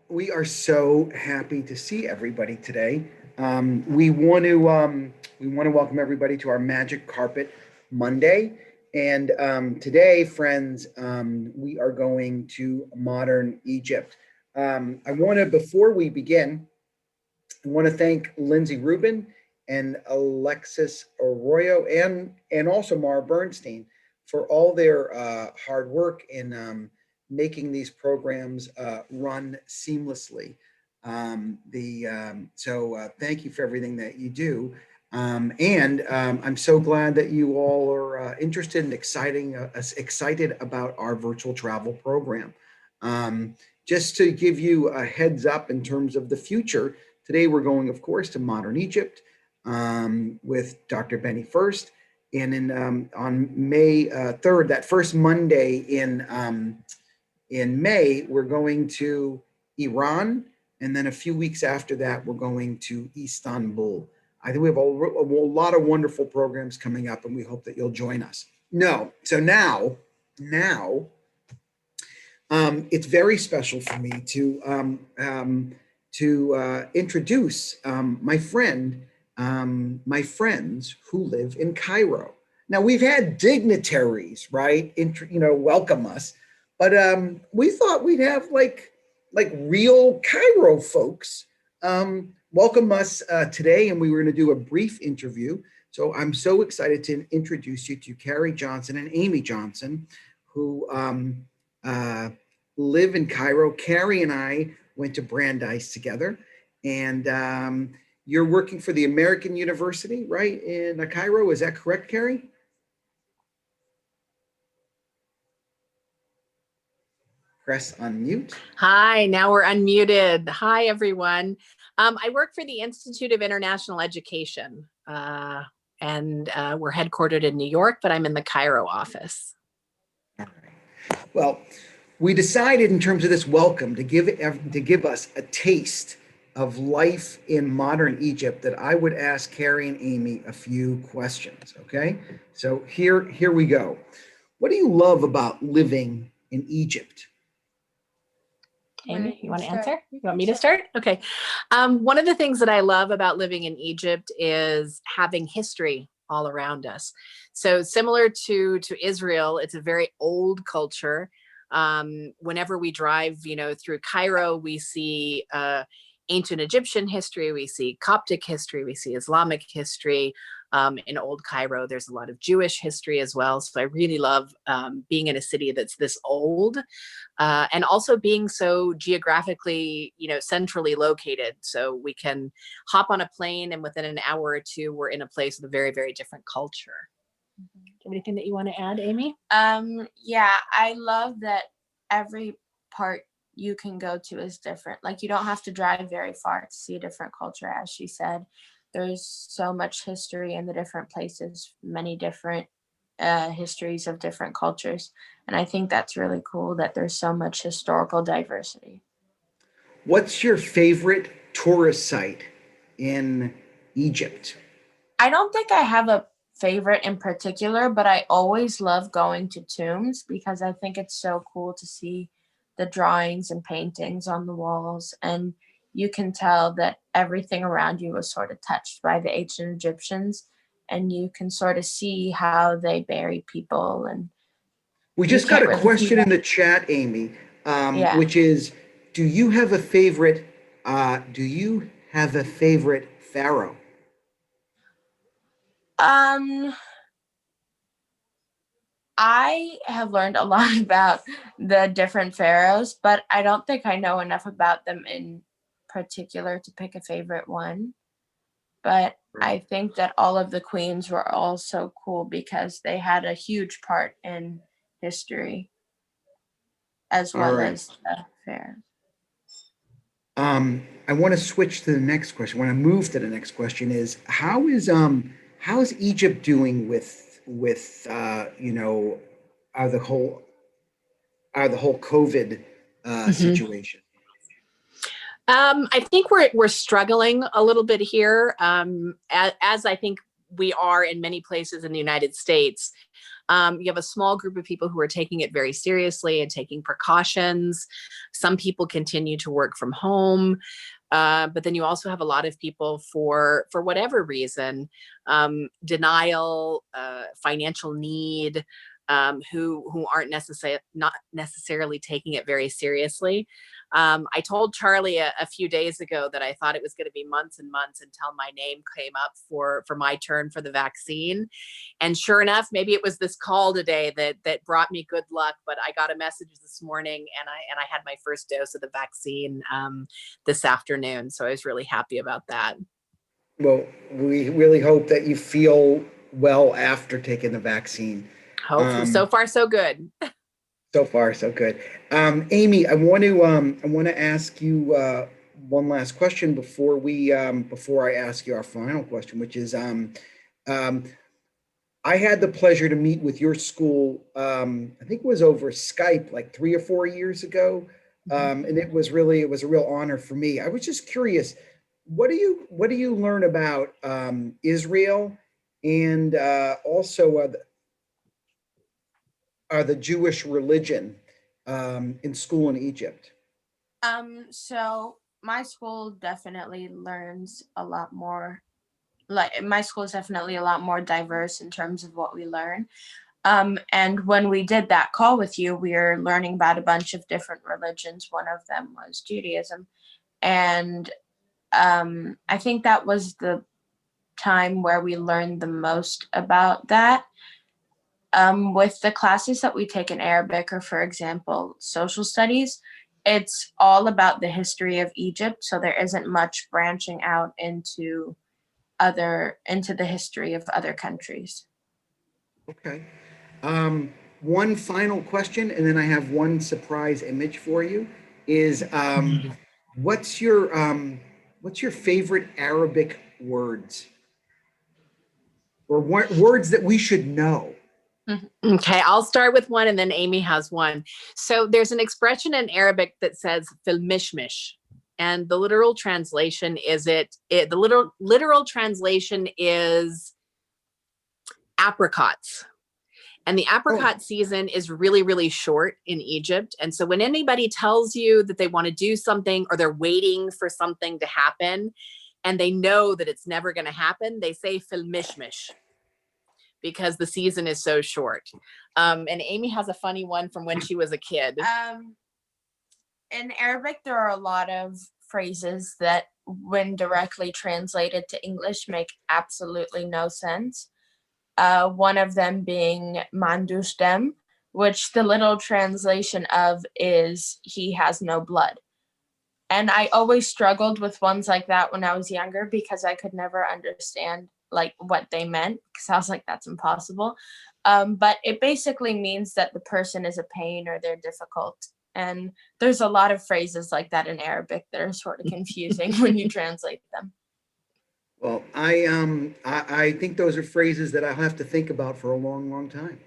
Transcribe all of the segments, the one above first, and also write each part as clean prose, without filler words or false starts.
We are so happy to see everybody today. We want to welcome everybody to our Magic Carpet Monday. And today, friends, we are going to modern Egypt. Before we begin, I want to thank Lindsay Rubin and Alexis Arroyo and also Mara Bernstein for all their hard work in making these programs run seamlessly. Thank you for everything that you do. I'm so glad that you all are interested and excited about our virtual travel program. Just to give you a heads up in terms of the future, today we're going, of course, to modern Egypt with Dr. Benny First. And on May 3rd, that first Monday in May, we're going to Iran. And then a few weeks after that, we're going to Istanbul. I think we have a lot of wonderful programs coming up, and we hope that you'll join us. No, so now, it's very special for me to introduce my friends who live in Cairo. Now we've had dignitaries, right, welcome us, but we thought we'd have like real Cairo folks welcome us today, and we were going to do a brief interview. So I'm so excited to introduce you to Carrie Johnson and Amy Johnson, who live in Cairo. Carrie and I went to Brandeis together, and you're working for the American University, right, in Cairo. Is that correct, Carrie? Press unmute. Hi, now we're unmuted. Hi, everyone. I work for the Institute of International Education, and we're headquartered in New York, but I'm in the Cairo office. All right. Well, we decided in terms of this welcome to give us a taste of life in modern Egypt that I would ask Carrie and Amy a few questions, okay? So here we go. What do you love about living in Egypt? Amy, you want to answer? You want me to start? Okay. One of the things that I love about living in Egypt is having history all around us. So similar to Israel, it's a very old culture. Whenever we drive, through Cairo, we see ancient Egyptian history, we see Coptic history, we see Islamic history. In Old Cairo, there's a lot of Jewish history as well. So I really love being in a city that's this old, and also being so geographically, centrally located. So we can hop on a plane and within an hour or two, we're in a place with a very, very different culture. Do you have anything that you want to add, Amy? Yeah, I love that every part you can go to is different. Like you don't have to drive very far to see a different culture, as she said. There's so much history in the different places, many different histories of different cultures. And I think that's really cool that there's so much historical diversity. What's your favorite tourist site in Egypt? I don't think I have a favorite in particular, but I always love going to tombs because I think it's so cool to see the drawings and paintings on the walls, and you can tell that everything around you was sort of touched by the ancient Egyptians, and you can sort of see how they bury people. And we just got a question in the chat, Amy, which is, do you have a favorite pharaoh? I have learned a lot about the different pharaohs, but I don't think I know enough about them in particular to pick a favorite one. But I think that all of the queens were all so cool because they had a huge part in history as well as the pharaohs. I want to switch to the next question. I want to move to the next question is how is Egypt doing with the whole COVID situation? I think we're struggling a little bit here, as I think we are in many places in the United States. You have a small group of people who are taking it very seriously and taking precautions. Some people continue to work from home. But then you also have a lot of people for whatever reason, denial, financial need, who aren't not necessarily taking it very seriously. I told Charlie a few days ago that I thought it was going to be months and months until my name came up for my turn for the vaccine. And sure enough, maybe it was this call today that brought me good luck. But I got a message this morning, and I had my first dose of the vaccine this afternoon. So I was really happy about that. Well, we really hope that you feel well after taking the vaccine. Hopefully, so far so good. So far, so good. Amy, I want to ask you one last question before before I ask you our final question, which is I had the pleasure to meet with your school. I think it was over Skype like 3 or 4 years ago, and it was a real honor for me. I was just curious, what do you learn about Israel and also the Jewish religion in school in Egypt? So my school definitely learns a lot more. Like my school is definitely a lot more diverse in terms of what we learn. And when we did that call with you, we were learning about a bunch of different religions. One of them was Judaism. And I think that was the time where we learned the most about that. With the classes that we take in Arabic, or for example, social studies, it's all about the history of Egypt. So there isn't much branching out into the history of other countries. Okay. One final question, and then I have one surprise image for you. Is what's your favorite Arabic words, or words that we should know? Okay, I'll start with one and then Amy has one. So there's an expression in Arabic that says fil mishmish. And the literal translation is the literal translation is apricots. And the apricot season is really, really short in Egypt. And so when anybody tells you that they want to do something or they're waiting for something to happen and they know that it's never going to happen, they say fil mishmish, because the season is so short. And Amy has a funny one from when she was a kid. In Arabic, there are a lot of phrases that, when directly translated to English, make absolutely no sense. One of them being mandus dem, which the literal translation of is he has no blood. And I always struggled with ones like that when I was younger because I could never understand like what they meant, because I was like, that's impossible. But it basically means that the person is a pain or they're difficult. And there's a lot of phrases like that in Arabic that are sort of confusing when you translate them. Well, I think those are phrases that I'll have to think about for a long, long time.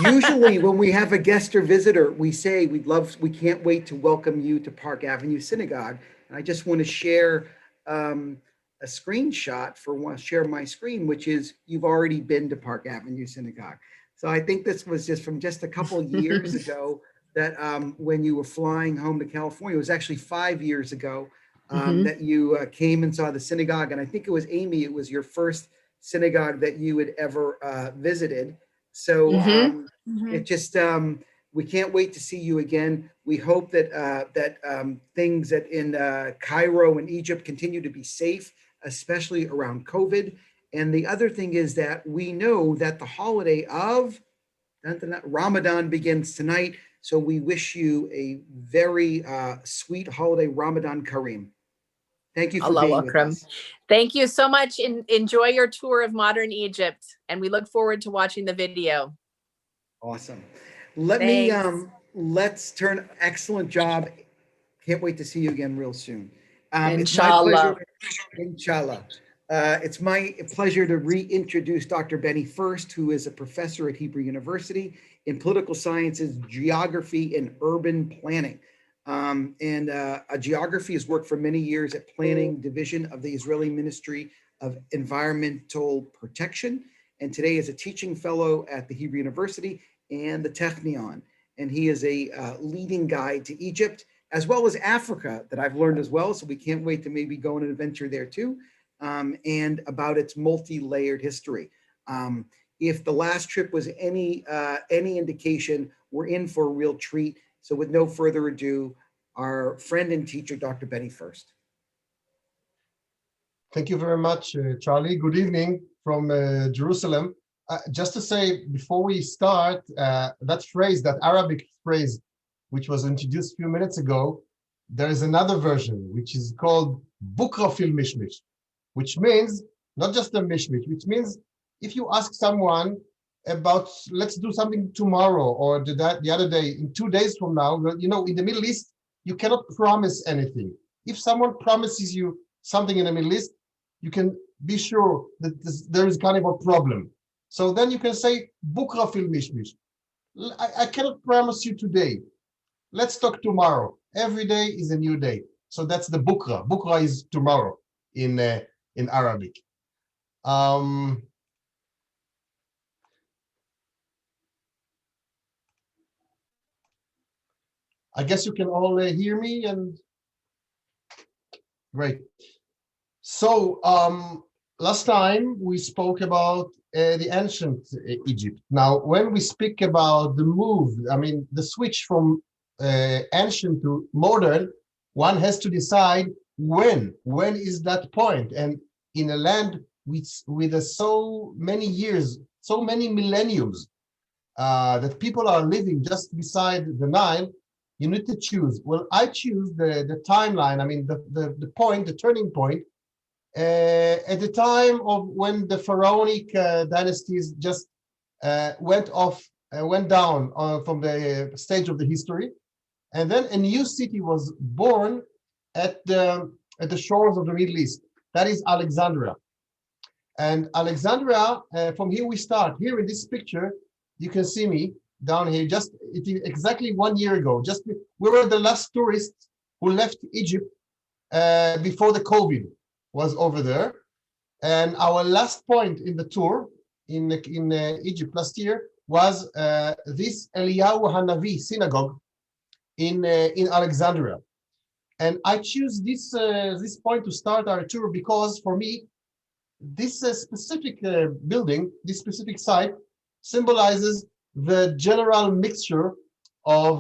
Usually when we have a guest or visitor, we say we can't wait to welcome you to Park Avenue Synagogue. And I just want to share a screenshot share my screen, which is you've already been to Park Avenue Synagogue. So I think this was just from just a couple of years ago that when you were flying home to California, it was actually 5 years ago that you came and saw the synagogue. And I think it was Amy, it was your first synagogue that you had ever visited. So it just, we can't wait to see you again. We hope that things that in Cairo and Egypt continue to be safe, especially around COVID. And the other thing is that we know that the holiday of Ramadan begins tonight. So we wish you a very sweet holiday, Ramadan Kareem. Thank you for being with us. Thank you so much. Enjoy your tour of modern Egypt, and we look forward to watching the video. Awesome. Thanks. Excellent job. Can't wait to see you again real soon. Inshallah. Inshallah. It's my pleasure to reintroduce Dr. Benny First, who is a professor at Hebrew University in political sciences, geography, and urban planning. A geography has worked for many years at Planning Division of the Israeli Ministry of Environmental Protection. and today is a teaching fellow at the Hebrew University and the Technion. And he is a leading guide to Egypt as well as Africa that I've learned as well. So we can't wait to maybe go on an adventure there too, and about its multi-layered history. If the last trip was any indication, we're in for a real treat. So with no further ado, our friend and teacher, Dr. Benny first. Thank you very much, Charlie. Good evening from Jerusalem. Just to say, before we start, that phrase, that Arabic phrase, which was introduced a few minutes ago, there is another version, which is called Bukra fil Mishmish, which means not just a mishmish, which means if you ask someone about, let's do something tomorrow or the other day, in 2 days from now, well, you know, in the Middle East, you cannot promise anything. If someone promises you something in the Middle East, you can be sure that there is kind of a problem. So then you can say, Bukra fil Mishmish. I cannot promise you today. Let's talk tomorrow. Every day is a new day. So that's the Bukra. Bukra is tomorrow in Arabic. I guess you can all hear me, and great. So last time we spoke about the ancient Egypt. Now, when we speak about the move, I mean, the switch from ancient to modern, one has to decide when is that point. And in a land with so many years, so many millenniums that people are living just beside the Nile, you need to choose. Well, I choose the timeline. I mean, the point, the turning point, at the time of when the pharaonic dynasties just went down from the stage of the history, and then a new city was born at the shores of the Middle East. That is Alexandria. And Alexandria, from here we start. Here in this picture, you can see me down here. Just exactly 1 year ago. Just we were the last tourists who left Egypt before the COVID was over there. And our last point in the tour in Egypt last year was this Eliyahu Hanavi synagogue in Alexandria. And I choose this point to start our tour because for me, this specific building, this specific site symbolizes the general mixture of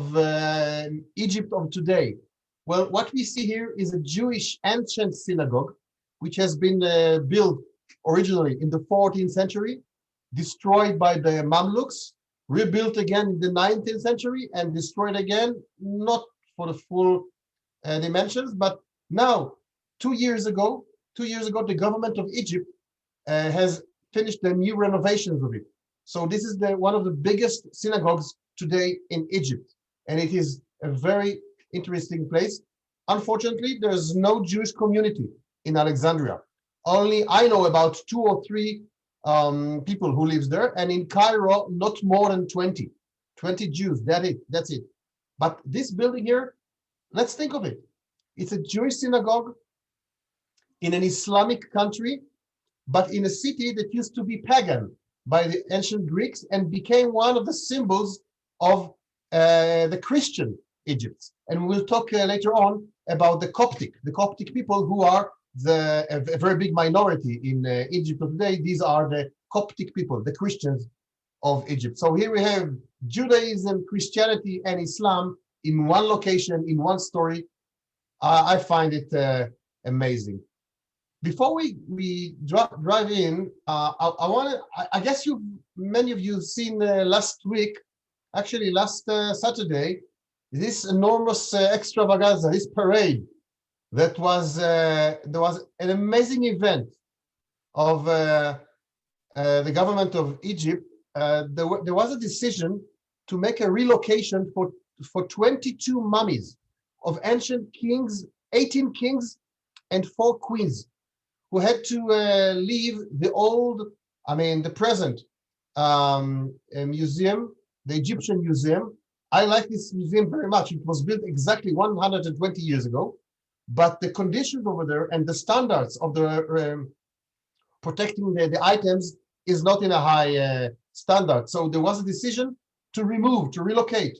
Egypt of today. Well, what we see here is a Jewish ancient synagogue, which has been built originally in the 14th century, destroyed by the Mamluks, rebuilt again in the 19th century, and destroyed again, not for the full dimensions, but now, 2 years ago, the government of Egypt has finished the new renovations of it. So this is one of the biggest synagogues today in Egypt, and it is a very interesting place. Unfortunately, there's no Jewish community in Alexandria. Only I know about 2 or 3 people who lives there, and in Cairo, not more than 20 Jews. That's it. But this building here, let's think of it. It's a Jewish synagogue in an Islamic country, but in a city that used to be pagan by the ancient Greeks and became one of the symbols of the Christian Egypt. And we'll talk later on about the Coptic people who are a very big minority in Egypt of today. These are the Coptic people, the Christians of Egypt. So here we have Judaism, Christianity, and Islam in one location, in one story. I find it amazing. Before we drive in, I guess many of you have seen last week, actually last Saturday, this enormous extravaganza, this parade that was there was an amazing event of the government of Egypt. There was a decision to make a relocation for 22 mummies of ancient kings, 18 kings and 4 queens, who had to leave the present museum, the Egyptian museum. I like this museum very much. It was built exactly 120 years ago, but the conditions over there and the standards of the protecting the items is not in a high standard. So there was a decision to relocate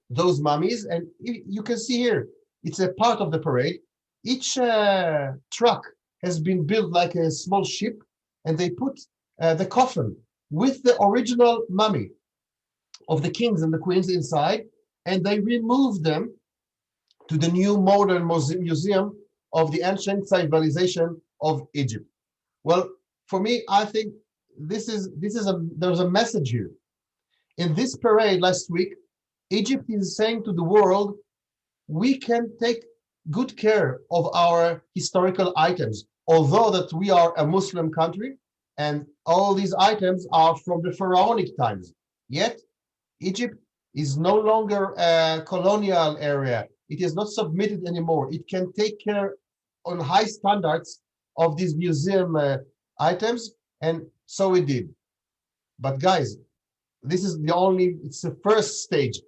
those mummies. And you can see here, it's a part of the parade. Each truck has been built like a small ship, and they put the coffin with the original mummy of the kings and the queens inside, and they remove them to the new modern museum of the ancient civilization of Egypt. Well, for me, I think there's a message here. In this parade last week, Egypt is saying to the world, we can take good care of our historical items, although that we are a Muslim country and all these items are from the pharaonic times. Yet Egypt is no longer a colonial area. It is not submitted anymore. It can take care on high standards of these museum items, and so it did. But guys, this is it's the first stage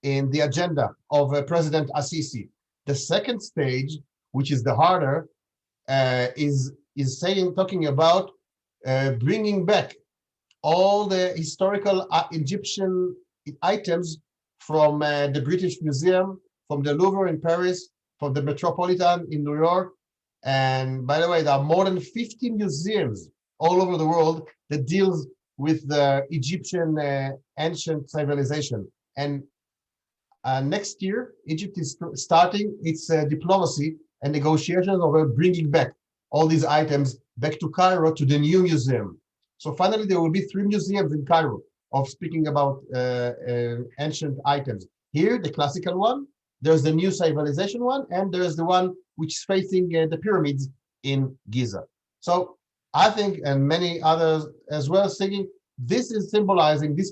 in the agenda of President Assisi. The second stage, which is the harder, is talking about bringing back all the historical Egyptian items from the British Museum, from the Louvre in Paris, from the Metropolitan in New York. And by the way, there are more than 50 museums all over the world that deals with the Egyptian ancient civilization. And next year, Egypt is starting its diplomacy and negotiations over bringing back all these items back to Cairo, to the new museum. So finally, there will be 3 museums in Cairo of speaking about ancient items. Here, the classical one, there's the new civilization one, and there's the one which is facing the pyramids in Giza. So I think, and many others as well, thinking this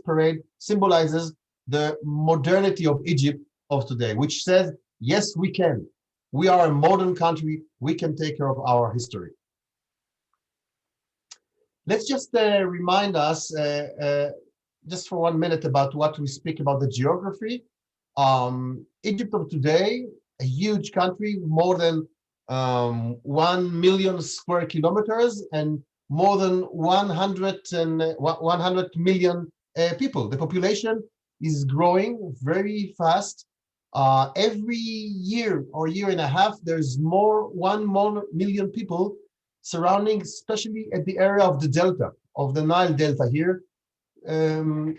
parade symbolizes the modernity of Egypt of today, which says, yes, we can. We are a modern country. We can take care of our history. Let's just remind us, just for 1 minute, about what we speak about the geography. Egypt of today, a huge country, more than 1 million square kilometers and more than 100 million people. The population is growing very fast. Every year or year and a half, there's 1 more million people surrounding, especially at the area of the delta, of the Nile Delta here.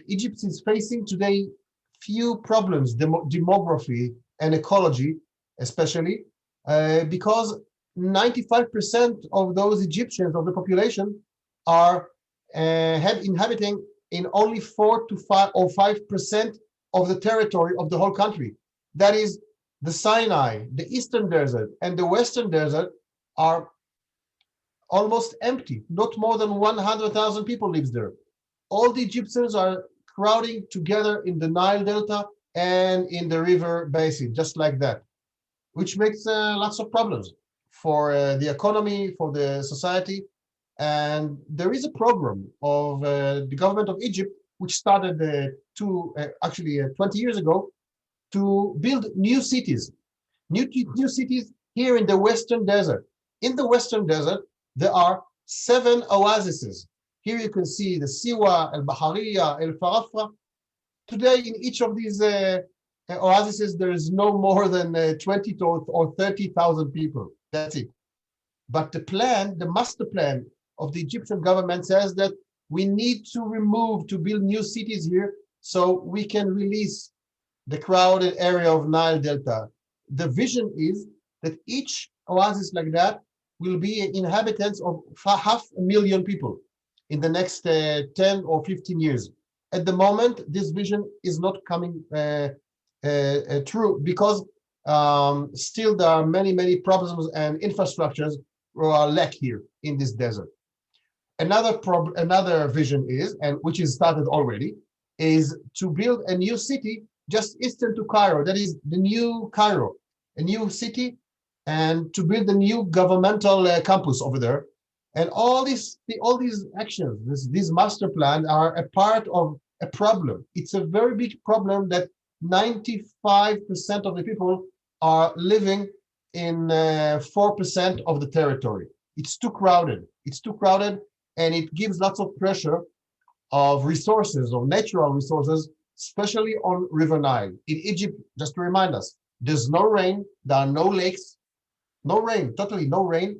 Egypt is facing today few problems, demography and ecology, especially, because 95% of those Egyptians, of the population, are inhabiting in only 4 to 5 or 5% of the territory of the whole country. That is, the Sinai, the Eastern Desert, and the Western Desert are almost empty. Not more than 100,000 people lives there. All the Egyptians are crowding together in the Nile Delta and in the river basin, just like that, which makes lots of problems for the economy, for the society. And there is a program of the government of Egypt, which started 20 years ago, to build new cities, new cities here in the Western Desert. In the Western Desert, there are 7 oases. Here you can see the Siwa, El Bahariya, El Farafra. Today, in each of these oases, there is no more than 20 or 30,000 people. That's it. But the master plan of the Egyptian government says that we need to build new cities here so we can release the crowded area of Nile Delta. The vision is that each oasis like that will be inhabitants of 500,000 people in the next 10 or 15 years. At the moment, this vision is not coming true because still there are many problems and infrastructures are lack here in this desert. Another vision is, and which is started already, is to build a new city just eastern to Cairo. That is the new Cairo, a new city, and to build a new governmental campus over there. And all these actions, this master plan, are a part of a problem. It's a very big problem that 95% of the people are living in 4% of the territory. It's too crowded. It's too crowded, and it gives lots of pressure of resources, of natural resources, especially on River Nile. In Egypt, just to remind us, there's no rain, there are no lakes, no rain, totally no rain,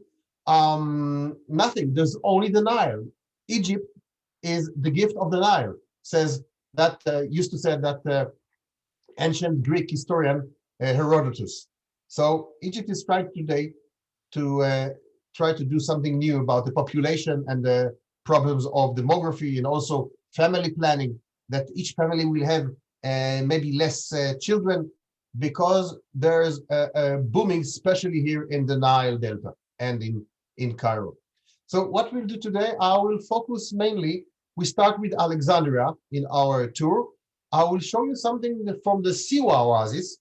nothing. There's only the Nile. Egypt is the gift of the Nile, says that, used to say that ancient Greek historian Herodotus. So Egypt is trying today to try to do something new about the population and the problems of demography and also family planning, that each family will have maybe less children because there's a booming, especially here in the Nile Delta and in Cairo. So what we'll do today, I will focus mainly, we start with Alexandria in our tour. I will show you something from the Siwa Oasis,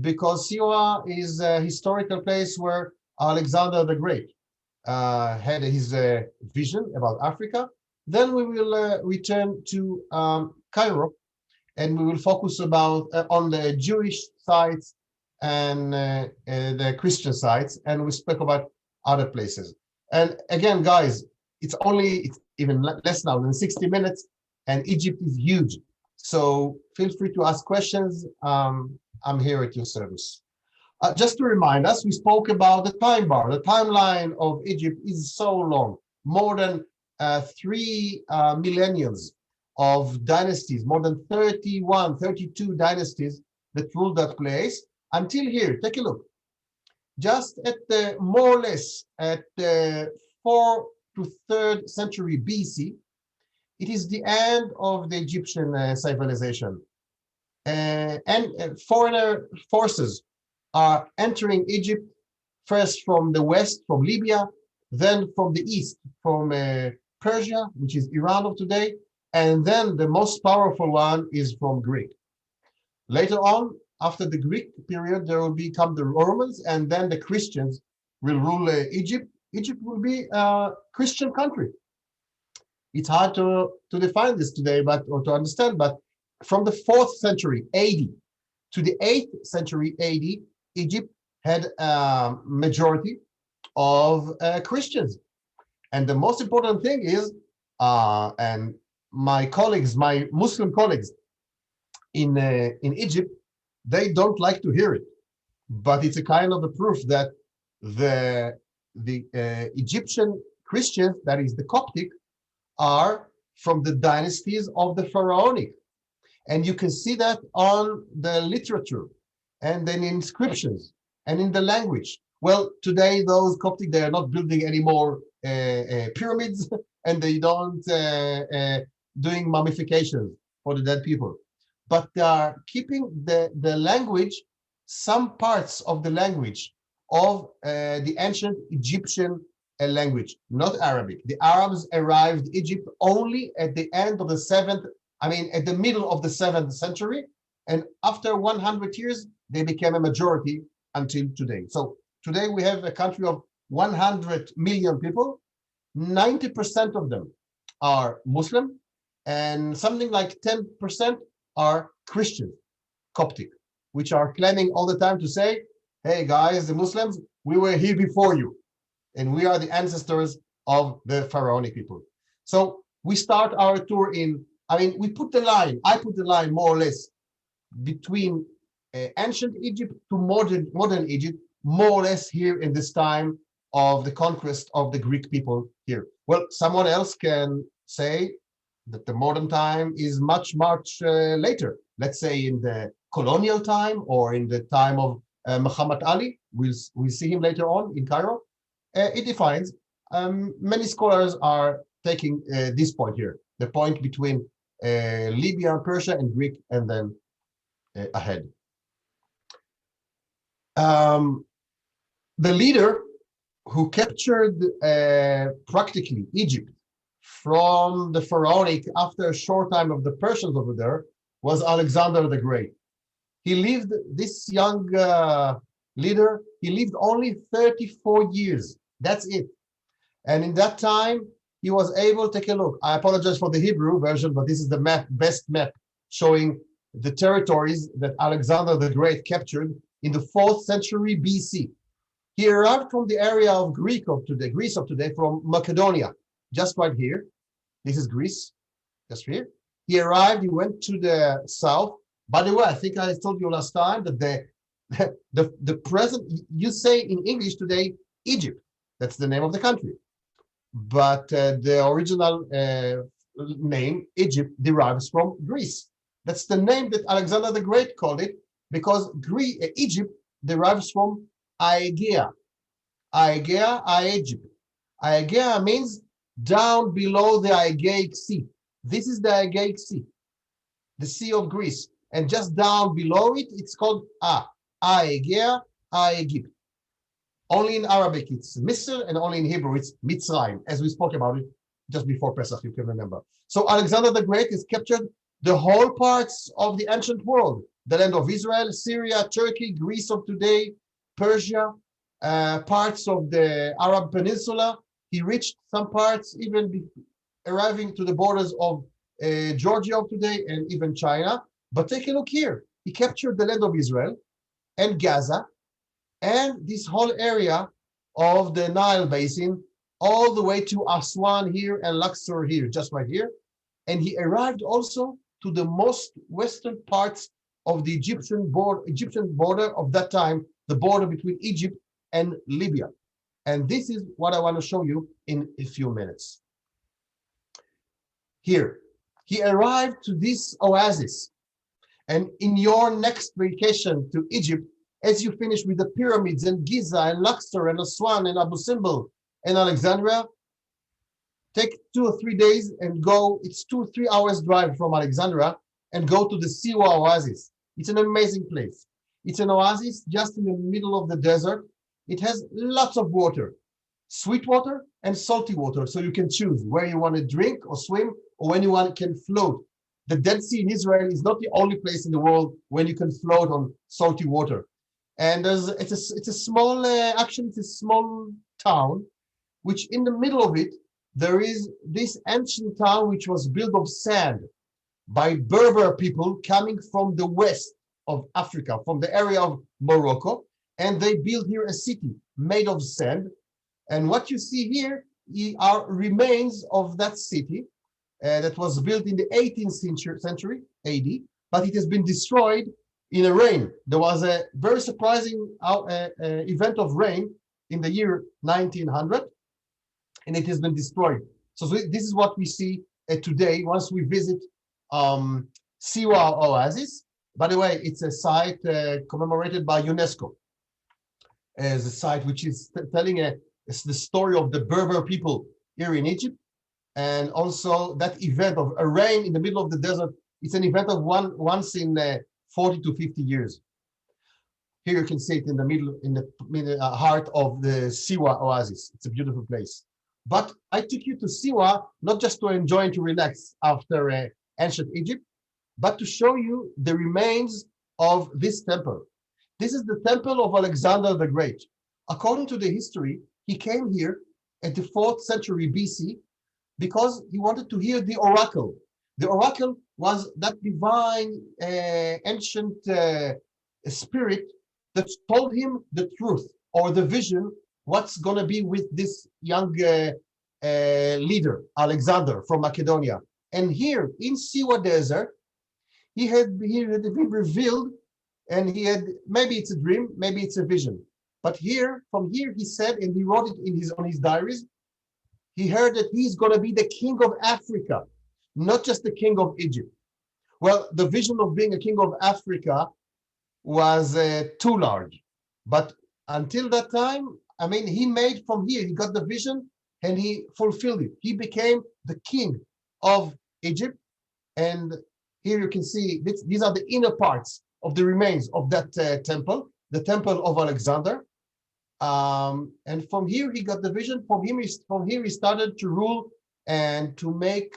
because Siwa is a historical place where Alexander the Great had his vision about Africa. Then we will return to Cairo, and we will focus about on the Jewish sites and the Christian sites, and we speak about other places. And again, guys, it's even less now than 60 minutes, and Egypt is huge. So feel free to ask questions. I'm here at your service. Just to remind us, we spoke about the time bar. The timeline of Egypt is so long, more than 3 millenniums of dynasties, more than 31, 32 dynasties that ruled that place until here. Take a look. Just at the more or less at the 4th to 3rd century BC, it is the end of the Egyptian civilization. And foreigner forces are entering Egypt, first from the west, from Libya, then from the east, from Persia, which is Iran of today, and then the most powerful one is from Greek. Later on, after the Greek period, there will become the Romans, and then the Christians will rule Egypt. Egypt will be a Christian country. It's hard to define this today, or to understand, but from the 4th century AD to the 8th century AD, Egypt had a majority of Christians. And the most important thing is, and my colleagues, my Muslim colleagues in Egypt, they don't like to hear it, but it's a kind of a proof that the Egyptian Christians, that is the Coptic, are from the dynasties of the Pharaonic. And you can see that on the literature and then inscriptions and in the language. Well, today those Coptic, they are not building any more pyramids, and they don't doing mummifications for the dead people. But they are keeping the language, some parts of the language of the ancient Egyptian language, not Arabic. The Arabs arrived Egypt only at the end of the at the middle of the 7th century, and after 100 years, they became a majority until today. So today we have a country of 100 million people. 90% of them are Muslim, and something like 10% are Christian, Coptic, which are claiming all the time to say, hey guys, the Muslims, we were here before you, and we are the ancestors of the Pharaonic people. So we start our tour we put the line, I put the line more or less between ancient Egypt to modern Egypt, more or less here in this time of the conquest of the Greek people here. Well, someone else can say that the modern time is much, much later. Let's say in the colonial time or in the time of Muhammad Ali. We'll see him later on in Cairo. It defines. Many scholars are taking this point here, the point between Libya, Persia, and Greek, and then ahead. The leader who captured practically Egypt from the Pharaonic after a short time of the Persians over there was Alexander the Great. He lived, this young leader, he lived only 34 years. That's it. And in that time, he was able to take a look. I apologize for the Hebrew version, but this is the best map showing the territories that Alexander the Great captured in the 4th century BC. He arrived from the area of Greece of today, from Macedonia. just right here. This is Greece, just here. He arrived, he went to the south. By the way, I think I told you last time that the present, you say in English today, Egypt. That's the name of the country. But the original name, Egypt, derives from Greece. That's the name that Alexander the Great called it, because Egypt derives from Aegea. Aegea, Egypt. Aegea means down below the Aegean Sea. This is the Aegean Sea, the Sea of Greece. And just down below it, it's called Aegea, Egypt. Only in Arabic, it's Misr, and only in Hebrew, it's Mitzrayim, as we spoke about it just before Pesach, you can remember. So Alexander the Great has captured the whole parts of the ancient world, the land of Israel, Syria, Turkey, Greece of today, Persia, parts of the Arab Peninsula. He reached some parts, even arriving to the borders of Georgia of today and even China. But take a look here. He captured the land of Israel and Gaza and this whole area of the Nile basin, all the way to Aswan here and Luxor here, just right here. And he arrived also to the most western parts of the Egyptian border of that time, the border between Egypt and Libya. And this is what I want to show you in a few minutes. Here, he arrived to this oasis. And in your next vacation to Egypt, as you finish with the pyramids and Giza and Luxor and Aswan and Abu Simbel and Alexandria, take 2 or 3 days and go. It's 2 or 3 hours drive from Alexandria, and go to the Siwa Oasis. It's an amazing place. It's an oasis just in the middle of the desert. It has lots of water, sweet water and salty water. So you can choose where you want to drink or swim, or when you want can float. The Dead Sea in Israel is not the only place in the world when you can float on salty water. And it's a small, actually it's a small town, which in the middle of it, there is this ancient town which was built of sand by Berber people coming from the west of Africa, from the area of Morocco. And they built here a city made of sand. And what you see here are remains of that city that was built in the 18th century AD, but it has been destroyed in a rain. There was a very surprising event of rain in the year 1900, and it has been destroyed. So this is what we see today once we visit Siwa Oasis. By the way, it's a site commemorated by UNESCO as a site which is telling it's the story of the Berber people here in Egypt. And also that event of a rain in the middle of the desert, it's an event of once in 40 to 50 years. Here you can see it in the middle, heart of the Siwa Oasis. It's a beautiful place. But I took you to Siwa, not just to enjoy and to relax after ancient Egypt, but to show you the remains of this temple. This is the temple of Alexander the Great. According to the history, he came here at the 4th century BC because he wanted to hear the oracle. The oracle was that divine ancient spirit that told him the truth or the vision, what's going to be with this young leader, Alexander from Macedonia. And here in Siwa Desert, he had been revealed, and he had, maybe it's a dream, maybe it's a vision. But from here, he said, and he wrote it on his diaries, he heard that he's going to be the king of Africa, not just the king of Egypt. Well, the vision of being a king of Africa was too large. But until that time, I mean, he made from here, he got the vision and he fulfilled it. He became the king of Egypt. And here you can see, these are the inner parts of the remains of that temple, the temple of Alexander. And from here, he got the vision. From here, he started to rule and to make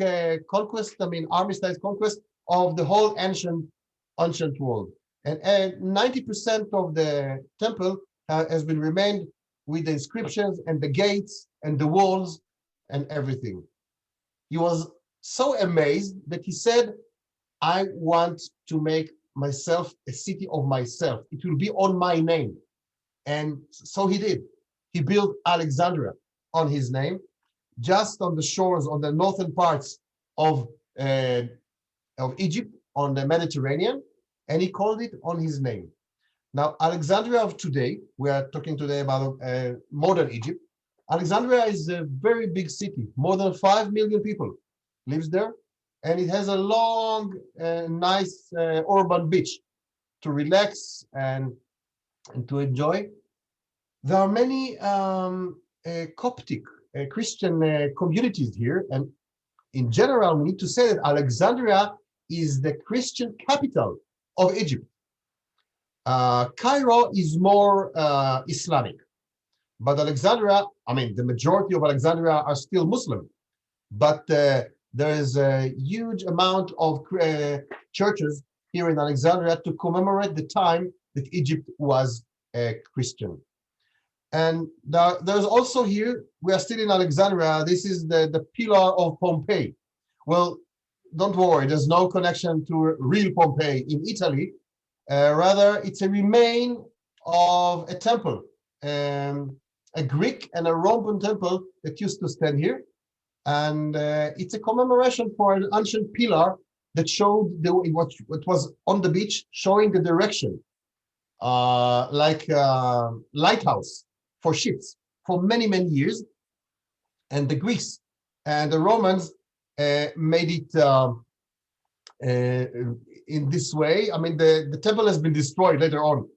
conquest, army-style conquest of the whole ancient world. And 90% of the temple has been remained with the inscriptions and the gates and the walls and everything. He was so amazed that he said, I want to make myself a city of myself. It will be on my name. And so he did. He built Alexandria on his name. just on the shores, on the northern parts of Egypt, on the Mediterranean, and he called it on his name. Now, Alexandria of today, we are talking today about modern Egypt. Alexandria is a very big city. More than 5 million people lives there, and it has a long, nice urban beach to relax and to enjoy. There are many Coptic Christian communities here, and in general, we need to say that Alexandria is the Christian capital of Egypt. Cairo is more Islamic, but Alexandria, I mean, the majority of Alexandria are still Muslim, but there is a huge amount of churches here in Alexandria to commemorate the time that Egypt was Christian. And there's also here, we are still in Alexandria, this is the pillar of Pompeii. Well, don't worry, there's no connection to real Pompeii in Italy. Rather, it's a remain of a temple, a Greek and a Roman temple that used to stand here. And it's a commemoration for an ancient pillar that showed what was on the beach, showing the direction, like a lighthouse for ships for many, many years. And the Greeks and the Romans made it in this way. I mean, the temple has been destroyed later on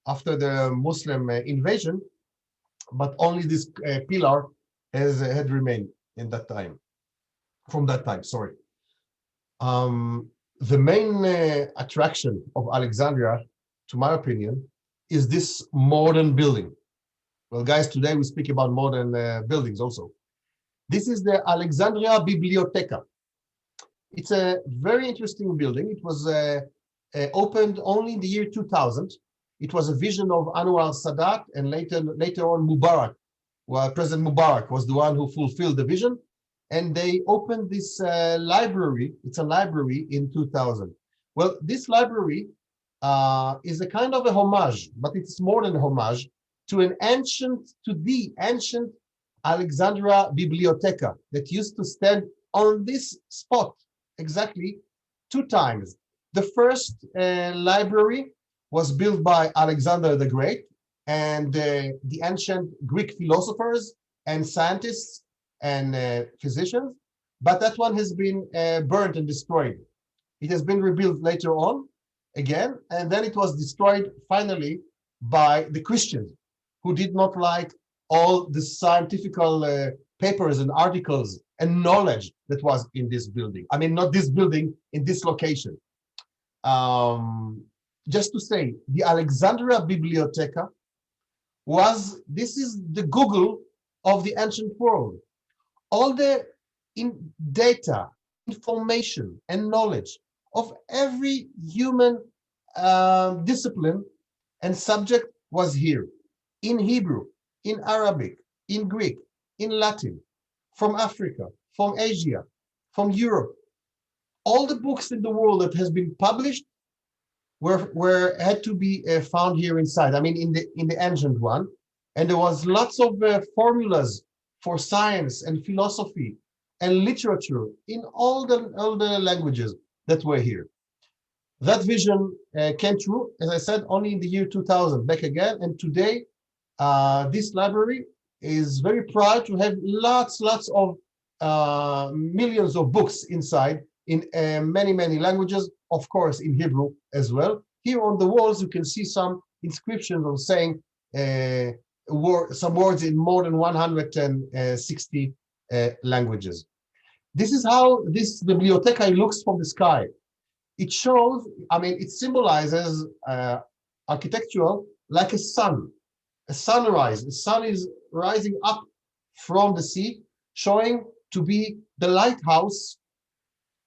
after the Muslim invasion, but only this pillar had remained in that time, from that time, sorry. The main attraction of Alexandria, to my opinion, is this modern building. Well, guys, today we speak about modern buildings also. This is the Alexandria Biblioteca. It's a very interesting building. It was opened only in the year 2000. It was a vision of Anwar al-Sadat, and later on Mubarak. Well, President Mubarak was the one who fulfilled the vision, and they opened this library. It's a library in 2000. Well, this library is a kind of a homage, but it's more than a homage to the ancient Alexandria Biblioteca that used to stand on this spot exactly 2 times. The first library was built by Alexander the Great, and the ancient Greek philosophers and scientists and physicians, but that one has been burnt and destroyed. It has been rebuilt later on again, and then it was destroyed finally by the Christians, who did not like all the scientific papers and articles and knowledge that was in this building. I mean, not this building, in this location. Just to say, the Alexandria Biblioteca this is the Google of the ancient world. All the data, information, and knowledge of every human discipline and subject was here, in Hebrew, in Arabic, in Greek, in Latin, from Africa, from Asia, from Europe. All the books in the world that has been published had to be found here inside. I mean, in the ancient one, and there was lots of formulas for science and philosophy and literature in all the languages that were here. That vision came true, as I said, only in the year 2000, back again. And today, this library is very proud to have lots of millions of books inside in many, many languages, of course, in Hebrew as well. Here on the walls, you can see some inscriptions of saying some words in more than 160 languages. This is how this biblioteca looks from the sky. It shows, I mean, it symbolizes architectural like a sunrise. The sun is rising up from the sea, showing to be the lighthouse,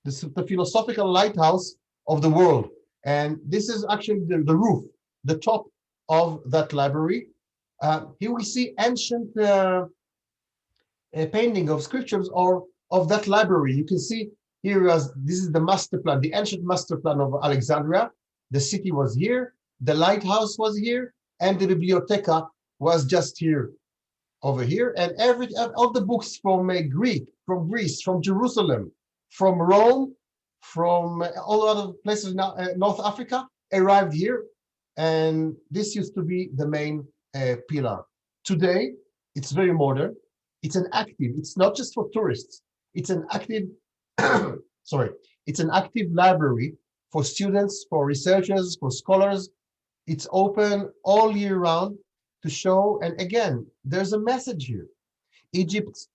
the philosophical lighthouse of the world. And this is actually the roof, the top of that library. Here we see ancient painting of scriptures or of that library. You can see here as this is the master plan, the ancient master plan of Alexandria. The city was here, the lighthouse was here, and the biblioteca was just here over here, and all the books from Greece, from Jerusalem, from Rome, from all other places in North Africa arrived here, and this used to be the main pillar. Today, it's very modern. It's an active. It's not just for tourists. It's an active. Sorry, it's an active library for students, for researchers, for scholars. It's open all year round to show. And again, there's a message here. Egypt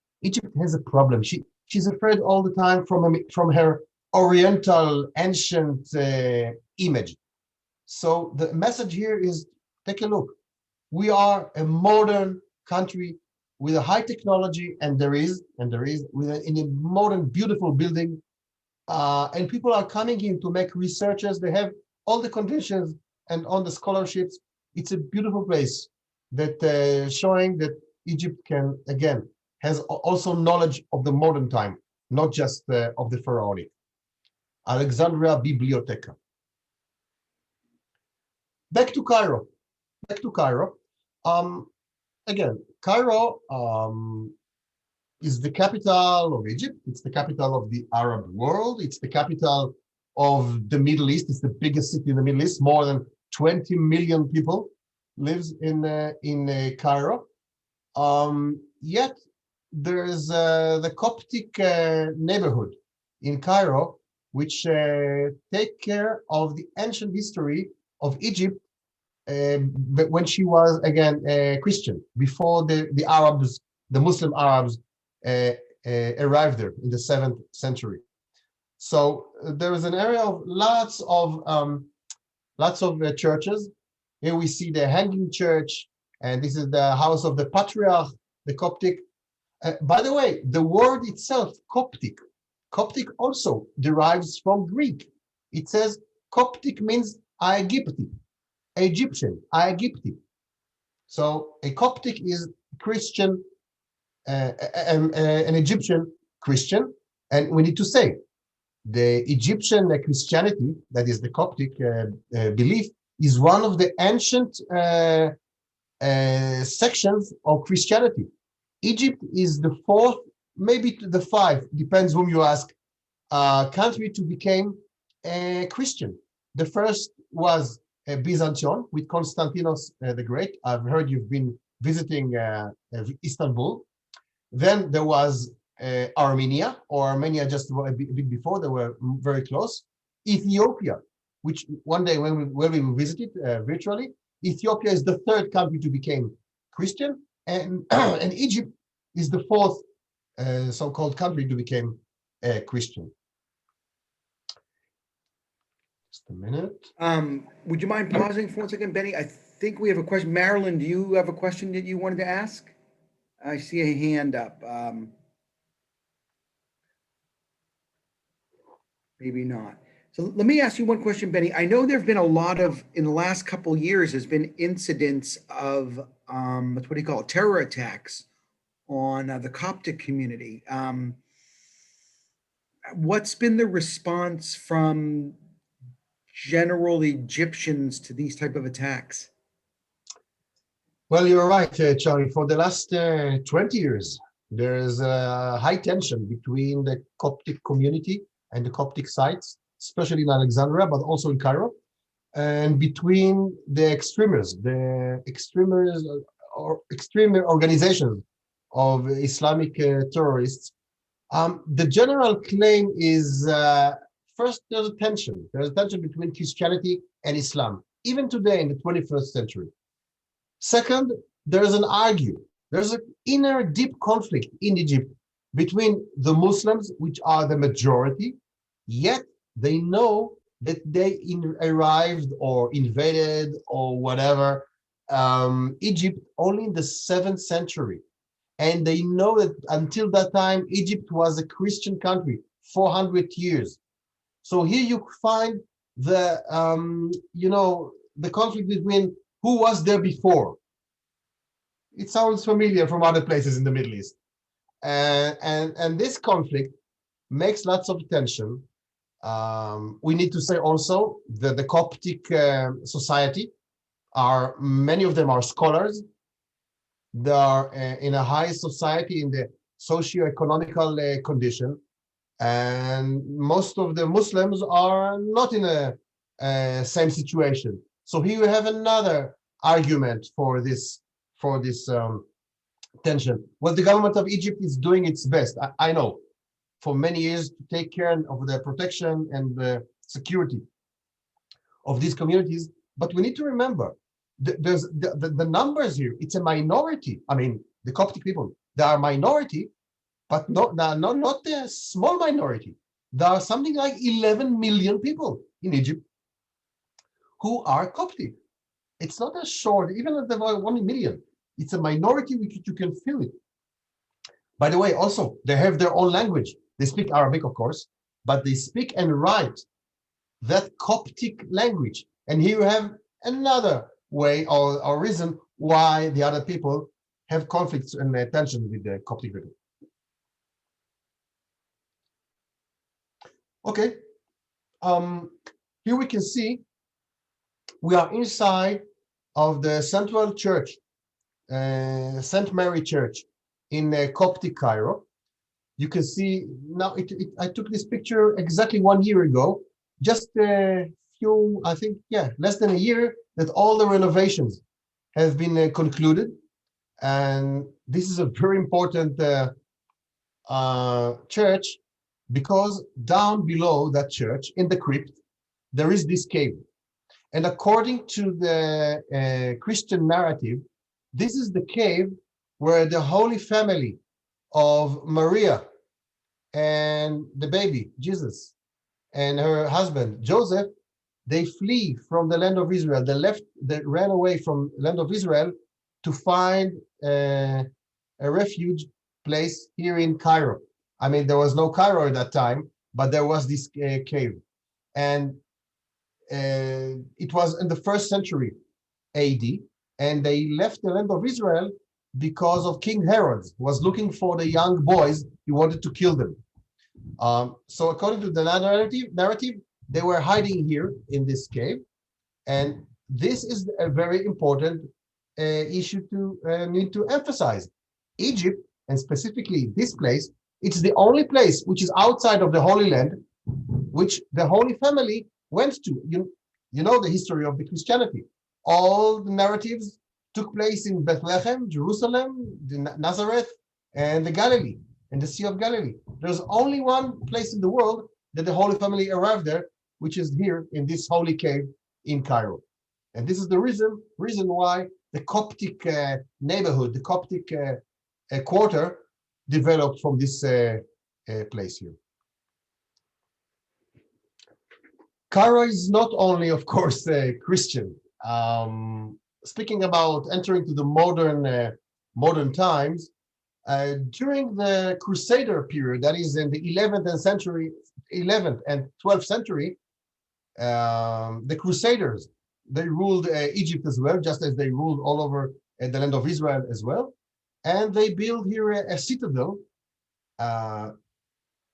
has a problem. She's afraid all the time from her Oriental ancient image. So the message here is, take a look. We are a modern country with a high technology, and there is in a modern, beautiful building, and people are coming in to make researchers. They have all the conditions and on the scholarships. It's a beautiful place that showing that Egypt can, again, has also knowledge of the modern time, not just of the pharaonic. Alexandria Biblioteca. Back to Cairo. Again, Cairo is the capital of Egypt. It's the capital of the Arab world. It's the capital of the Middle East. It's the biggest city in the Middle East. More than 20 million people lives in Cairo. Yet there's the Coptic neighborhood in Cairo, which take care of the ancient history of Egypt, but when she was again Christian, before the Arabs, the Muslim Arabs arrived there in the 7th century. So there is an area of lots of churches. Here we see the Hanging Church, and this is the house of the Patriarch, the Coptic. By the way, the word itself, Coptic also derives from Greek. It says Coptic means Egyptian. So a Coptic is Christian, an Egyptian Christian, and we need to say the Egyptian Christianity, that is the Coptic belief, is one of the ancient sections of Christianity. Egypt is the 4th, maybe the 5th, depends whom you ask, country to become Christian. The first was Byzantium with Constantinos the Great. I've heard you've been visiting Istanbul. Then there was Armenia, just a bit before. They were very close. Ethiopia, which one day when we visited virtually, Ethiopia is the 3rd country to become Christian, and and Egypt is the 4th so-called country to become Christian. Just a minute. Would you mind pausing for 1 second, Benny? I think we have a question. Marilyn, do you have a question that you wanted to ask? I see a hand up. Maybe not. So let me ask you one question, Benny. I know there have been a lot of, in the last couple of years, there's been incidents of, what do you call it, terror attacks on the Coptic community. What's been the response from general Egyptians to these type of attacks? Well, you're right, Charlie. For the last 20 years, there is a high tension between the Coptic community and the Coptic sites, especially in Alexandria, but also in Cairo, and between the extreme organizations of Islamic terrorists. The general claim is, first, there's a tension. There's a tension between Christianity and Islam, even today in the 21st century. Second, there's an inner deep conflict in Egypt between the Muslims, which are the majority, yet they know that they arrived or invaded or whatever Egypt only in the 7th century. And they know that until that time, Egypt was a Christian country, 400 years. So here you find the, the conflict between who was there before. It sounds familiar from other places in the Middle East. And this conflict makes lots of tension. We need to say also that the Coptic society many of them are scholars. They are in a high society in the socio-economical condition, and most of the Muslims are not in a same situation. So here we have another argument for this tension. Well, the government of Egypt is doing its best. I know, for many years to take care of the protection and the security of these communities. But we need to remember there's the numbers here. It's a minority. I mean, the Coptic people, they are minority, but not a small minority. There are something like 11 million people in Egypt who are Coptic. It's not a short, even if there are 1 million. It's a minority which you can feel it. By the way, also, they have their own language. They speak Arabic, of course, but they speak and write that Coptic language. And here you have another way or reason why the other people have conflicts and tension with the Coptic people. Okay, here we can see we are inside of the central church, St. Mary Church in Coptic Cairo. You can see now, I took this picture exactly 1 year ago, just a few, I think, yeah, less than a year that all the renovations have been concluded. And this is a very important church, because down below that church in the crypt, there is this cave. And according to the Christian narrative, this is the cave where the Holy Family of Maria and the baby, Jesus, and her husband, Joseph, they flee from the land of Israel. They ran away from the land of Israel to find a refuge place here in Cairo. I mean, there was no Cairo at that time, but there was this cave. And it was in the 1st century AD, and they left the land of Israel because of King Herod, who was looking for the young boys. He wanted to kill them. So according to the narrative, they were hiding here in this cave. And this is a very important issue to need to emphasize. Egypt, and specifically this place, it's the only place which is outside of the Holy Land, which the Holy Family went to. You know the history of the Christianity. All the narratives took place in Bethlehem, Jerusalem, Nazareth, and the Galilee, and the Sea of Galilee. There's only one place in the world that the Holy Family arrived there, which is here in this holy cave in Cairo. And this is the reason why the Coptic neighborhood, the Coptic quarter developed from this place here. Cairo is not only, of course, Christian. Speaking about entering to the modern times, during the Crusader period, that is in the 11th and 12th century, the Crusaders, they ruled Egypt as well, just as they ruled all over the land of Israel as well. And they built here a citadel, a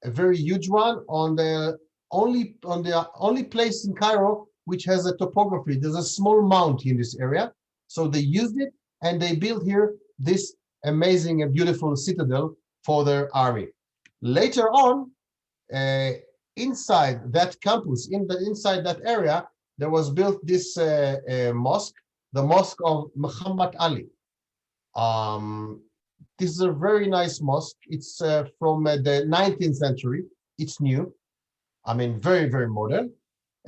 very huge one, on the only place in Cairo which has a topography. There's a small mount in this area, so they used it and they built here this amazing and beautiful citadel for their army. Later on, inside that campus, inside that area, there was built this mosque, the Mosque of Muhammad Ali. This is a very nice mosque. It's from the 19th century. It's new. I mean, very, very modern.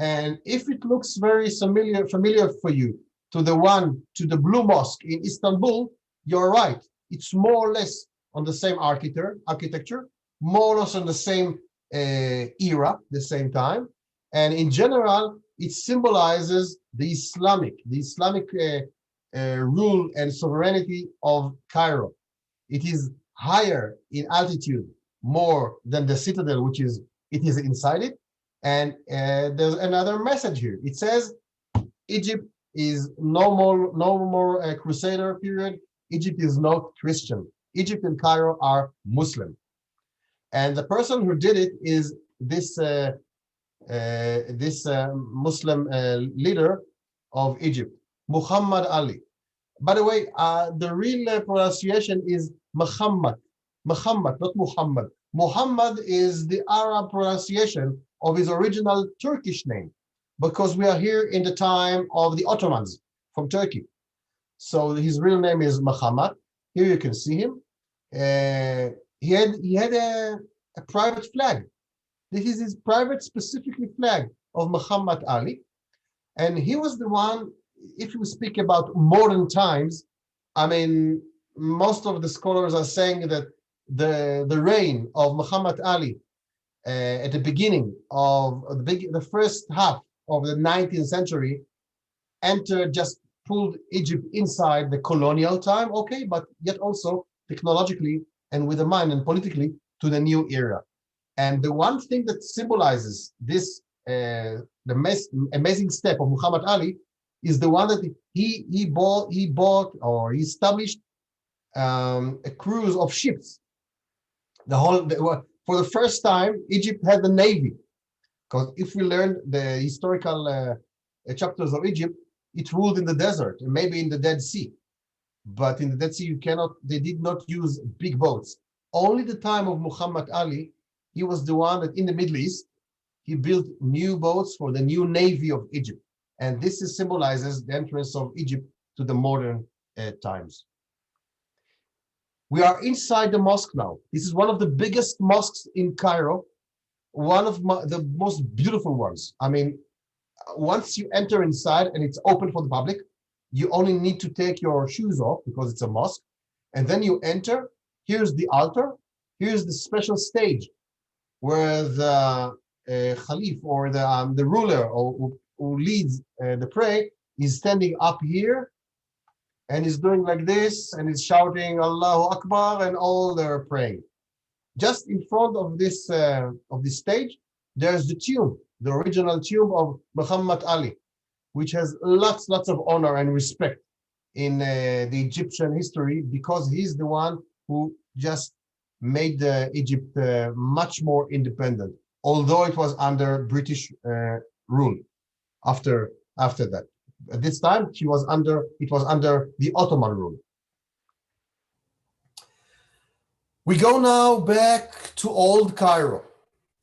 And if it looks very familiar for you to the Blue Mosque in Istanbul, you're right. It's more or less on the same architecture, more or less on the same era, the same time. And in general, it symbolizes the Islamic rule and sovereignty of Cairo. It is higher in altitude more than the citadel, it is inside it. And there's another message here. It says Egypt is no more Crusader period. Egypt is not Christian. Egypt and Cairo are Muslim. And the person who did it is this Muslim leader of Egypt, Muhammad Ali. By the way, the real pronunciation is Muhammad. Muhammad, not Muhammad. Muhammad is the Arab pronunciation of his original Turkish name, because we are here in the time of the Ottomans from Turkey. So his real name is Muhammad. Here you can see him. He had a private flag. This is his private, specifically flag of Muhammad Ali. And he was the one, if you speak about modern times, I mean, most of the scholars are saying that the reign of Muhammad Ali at the beginning of the first half of the 19th century just pulled Egypt inside the colonial time, okay, but yet also technologically and with a mind and politically to the new era. And the one thing that symbolizes this, the amazing step of Muhammad Ali, is the one that he bought or he established a cruise of ships. For the first time, Egypt had the navy, because if we learn the historical chapters of Egypt, it ruled in the desert and maybe in the Dead Sea. But in the Dead Sea, they did not use big boats. Only the time of Muhammad Ali, he was the one that in the Middle East, he built new boats for the new navy of Egypt. And this symbolizes the entrance of Egypt to the modern times. We are inside the mosque now. This is one of the biggest mosques in Cairo, one of the most beautiful ones. I mean, once you enter inside and it's open for the public, you only need to take your shoes off because it's a mosque. And then you enter, here's the altar, here's the special stage where the Khalif or the ruler who leads the prayer is standing up here and is doing like this and is shouting Allahu Akbar, and all they're praying. Just in front of this stage, there's the tomb, the original tomb of Muhammad Ali, which has lots of honor and respect in the Egyptian history, because he's the one who just made Egypt much more independent, although it was under British rule after that. At this time, it was under the Ottoman rule. We go now back to old Cairo,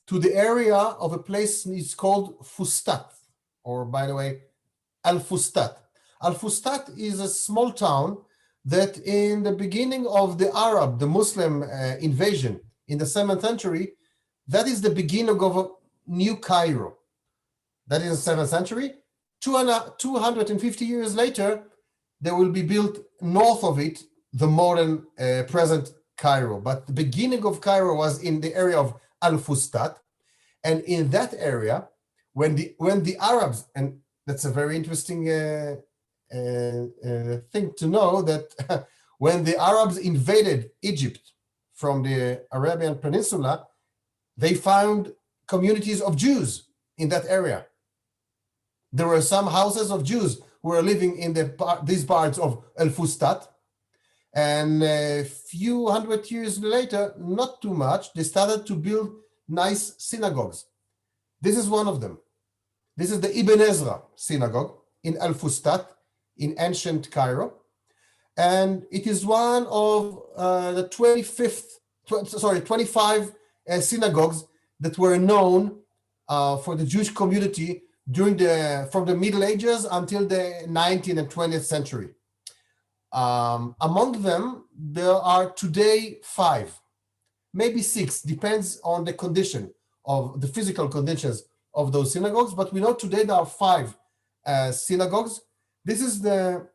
to the area of a place it's called Fustat, or by the way, Al-Fustat. Al-Fustat is a small town that in the beginning of the Muslim invasion in the 7th century, that is the beginning of a new Cairo. That is the 7th century. 250 years later, there will be built north of it, the modern present Cairo. But the beginning of Cairo was in the area of Al-Fustat. And in that area, when the Arabs, and that's a very interesting thing to know, that when the Arabs invaded Egypt from the Arabian Peninsula, they found communities of Jews in that area. There were some houses of Jews who were living in these parts of Al-Fustat. And a few hundred years later, not too much, they started to build nice synagogues. This is one of them. This is the Ibn Ezra synagogue in Al-Fustat in ancient Cairo. And it is one of the 25 synagogues that were known for the Jewish community from the Middle Ages until the 19th and 20th century. Among them, there are today 5, maybe 6, depends on the condition of the physical conditions of those synagogues. But we know today there are 5 synagogues. This is the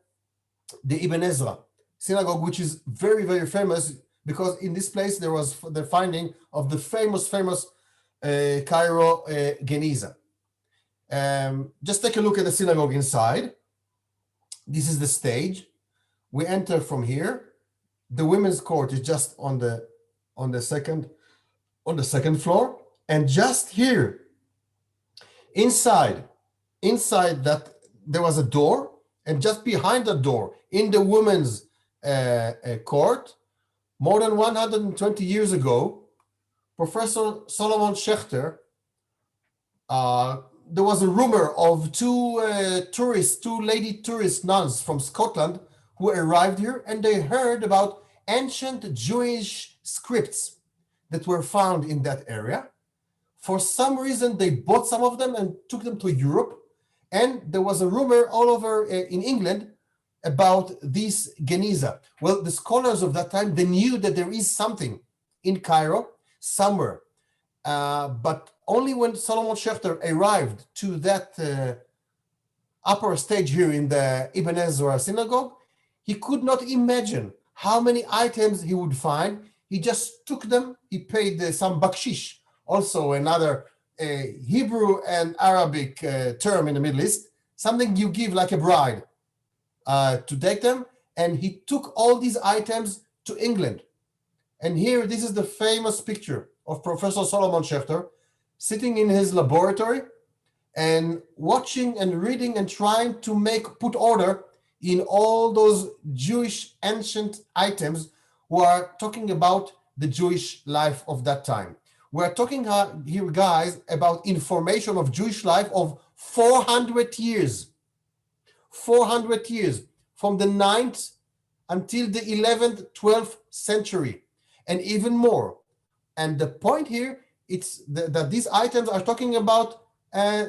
Ibn Ezra synagogue, which is very, very famous because in this place there was the finding of the famous Cairo Geniza. Just take a look at the synagogue inside. This is the stage. We enter from here. The women's court is just on the second floor, and just here, inside that there was a door, and just behind the door, in the women's court, more than 120 years ago, Professor Solomon Schechter, there was a rumor of two lady tourist nuns from Scotland who arrived here and they heard about ancient Jewish scripts that were found in that area. For some reason, they bought some of them and took them to Europe. And there was a rumor all over in England about this Geniza. Well, the scholars of that time, they knew that there is something in Cairo somewhere. But only when Solomon Schechter arrived to that upper stage here in the Ibn Ezra synagogue, he could not imagine how many items he would find. He just took them, he paid some bakshish, also another Hebrew and Arabic term in the Middle East, something you give like a bride to take them. And he took all these items to England. And here, this is the famous picture of Professor Solomon Schechter sitting in his laboratory and watching and reading and trying to put order in all those Jewish ancient items who are talking about the Jewish life of that time. We're talking here, guys, about information of Jewish life of 400 years. 400 years, from the 9th until the 11th, 12th century, and even more. And the point here, it's that these items are talking about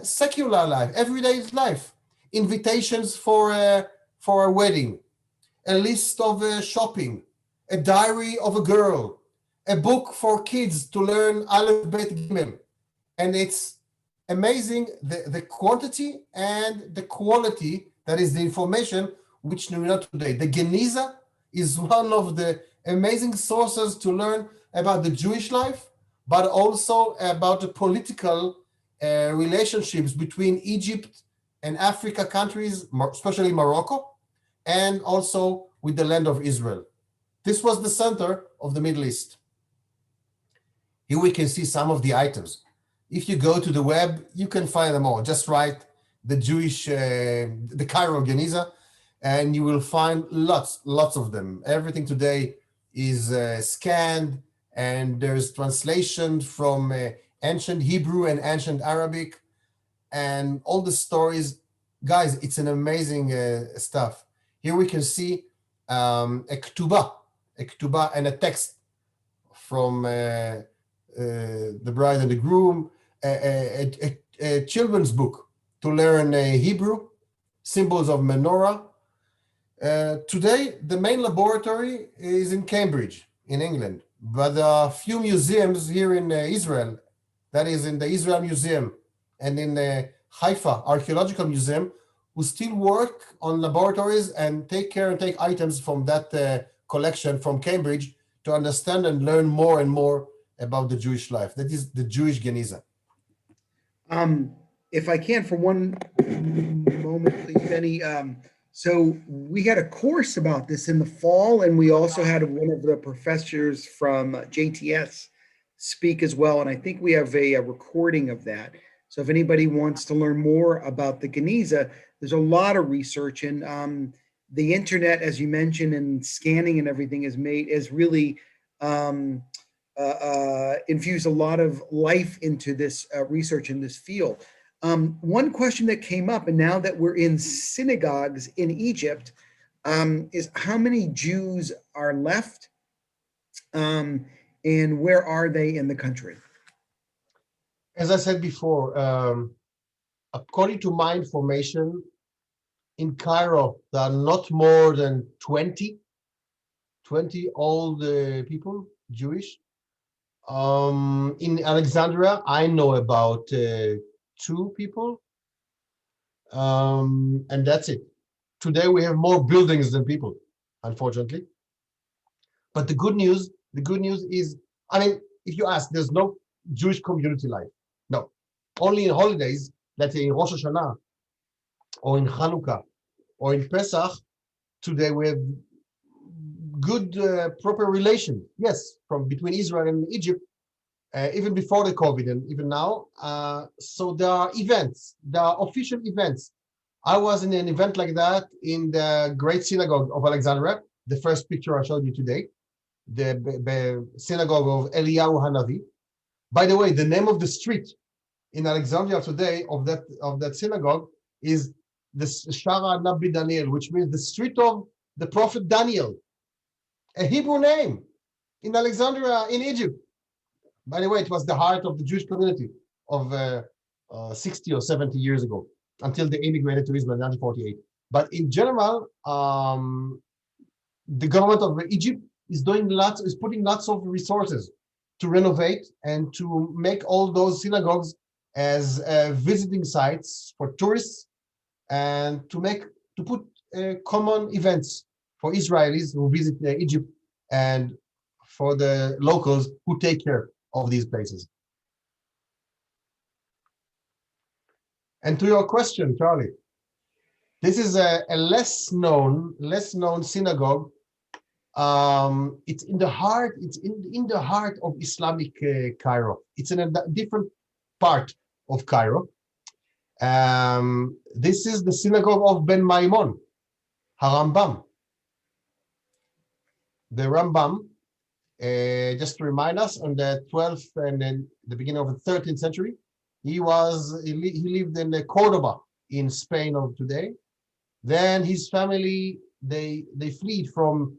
secular life, everyday life, invitations for a wedding, a list of shopping, a diary of a girl, a book for kids to learn Aleph Bet Gimel. And it's amazing the quantity and the quality that is the information which we know today. The Geniza is one of the amazing sources to learn about the Jewish life, but also about the political relationships between Egypt and Africa countries, especially Morocco, and also with the land of Israel. This was the center of the Middle East. Here we can see some of the items. If you go to the web, you can find them all. Just write the Jewish, the Cairo Geniza, and you will find lots of them. Everything today is scanned, and there's translation from ancient Hebrew and ancient Arabic, and all the stories. Guys, it's an amazing stuff. Here we can see a ketubah and a text from the bride and the groom, a children's book to learn Hebrew, symbols of menorah. Today, the main laboratory is in Cambridge, in England, but there are a few museums here in Israel, that is in the Israel Museum and in the Haifa Archaeological Museum, who still work on laboratories and take care and take items from that collection from Cambridge to understand and learn more and more about the Jewish life. That is the Jewish Geniza. If I can, for one moment, please, Benny. So we had a course about this in the fall, and we also had one of the professors from JTS speak as well. And I think we have a recording of that. So if anybody wants to learn more about the Geniza, there's a lot of research, and the internet, as you mentioned, and scanning and everything is really infused a lot of life into this research in this field. One question that came up, and now that we're in synagogues in Egypt, is how many Jews are left, and where are they in the country? As I said before, according to my information, in Cairo, there are not more than 20 old people, Jewish. In Alexandria, I know about 2 people, and that's it. Today we have more buildings than people, unfortunately. But the good news is, I mean, if you ask, there's no Jewish community life. No, only in holidays, let's say in Rosh Hashanah, or in Hanukkah, or in Pesach. Today we have good, proper relation, yes, from between Israel and Egypt, even before the COVID and even now. So there are events, there are official events. I was in an event like that in the Great Synagogue of Alexandria, the first picture I showed you today, the synagogue of Eliyahu Hanavi. By the way, the name of the street in Alexandria today of that synagogue is the Shara Nabi Daniel, which means the street of the prophet Daniel, a Hebrew name, in Alexandria, in Egypt. By the way, it was the heart of the Jewish community of 60 or 70 years ago, until they immigrated to Israel in 1948. But in general, the government of Egypt is putting lots of resources to renovate and to make all those synagogues as visiting sites for tourists, and to put common events for Israelis who visit Egypt, and for the locals who take care of these places. And to your question, Charlie, this is a less known synagogue. It's in the heart. It's in the heart of Islamic Cairo. It's in a different part of Cairo. This is the synagogue of Ben Maimon, Harambam. The Rambam, just to remind us, on the 12th and then the beginning of the 13th century, he lived in Cordoba in Spain of today. Then his family, they fled from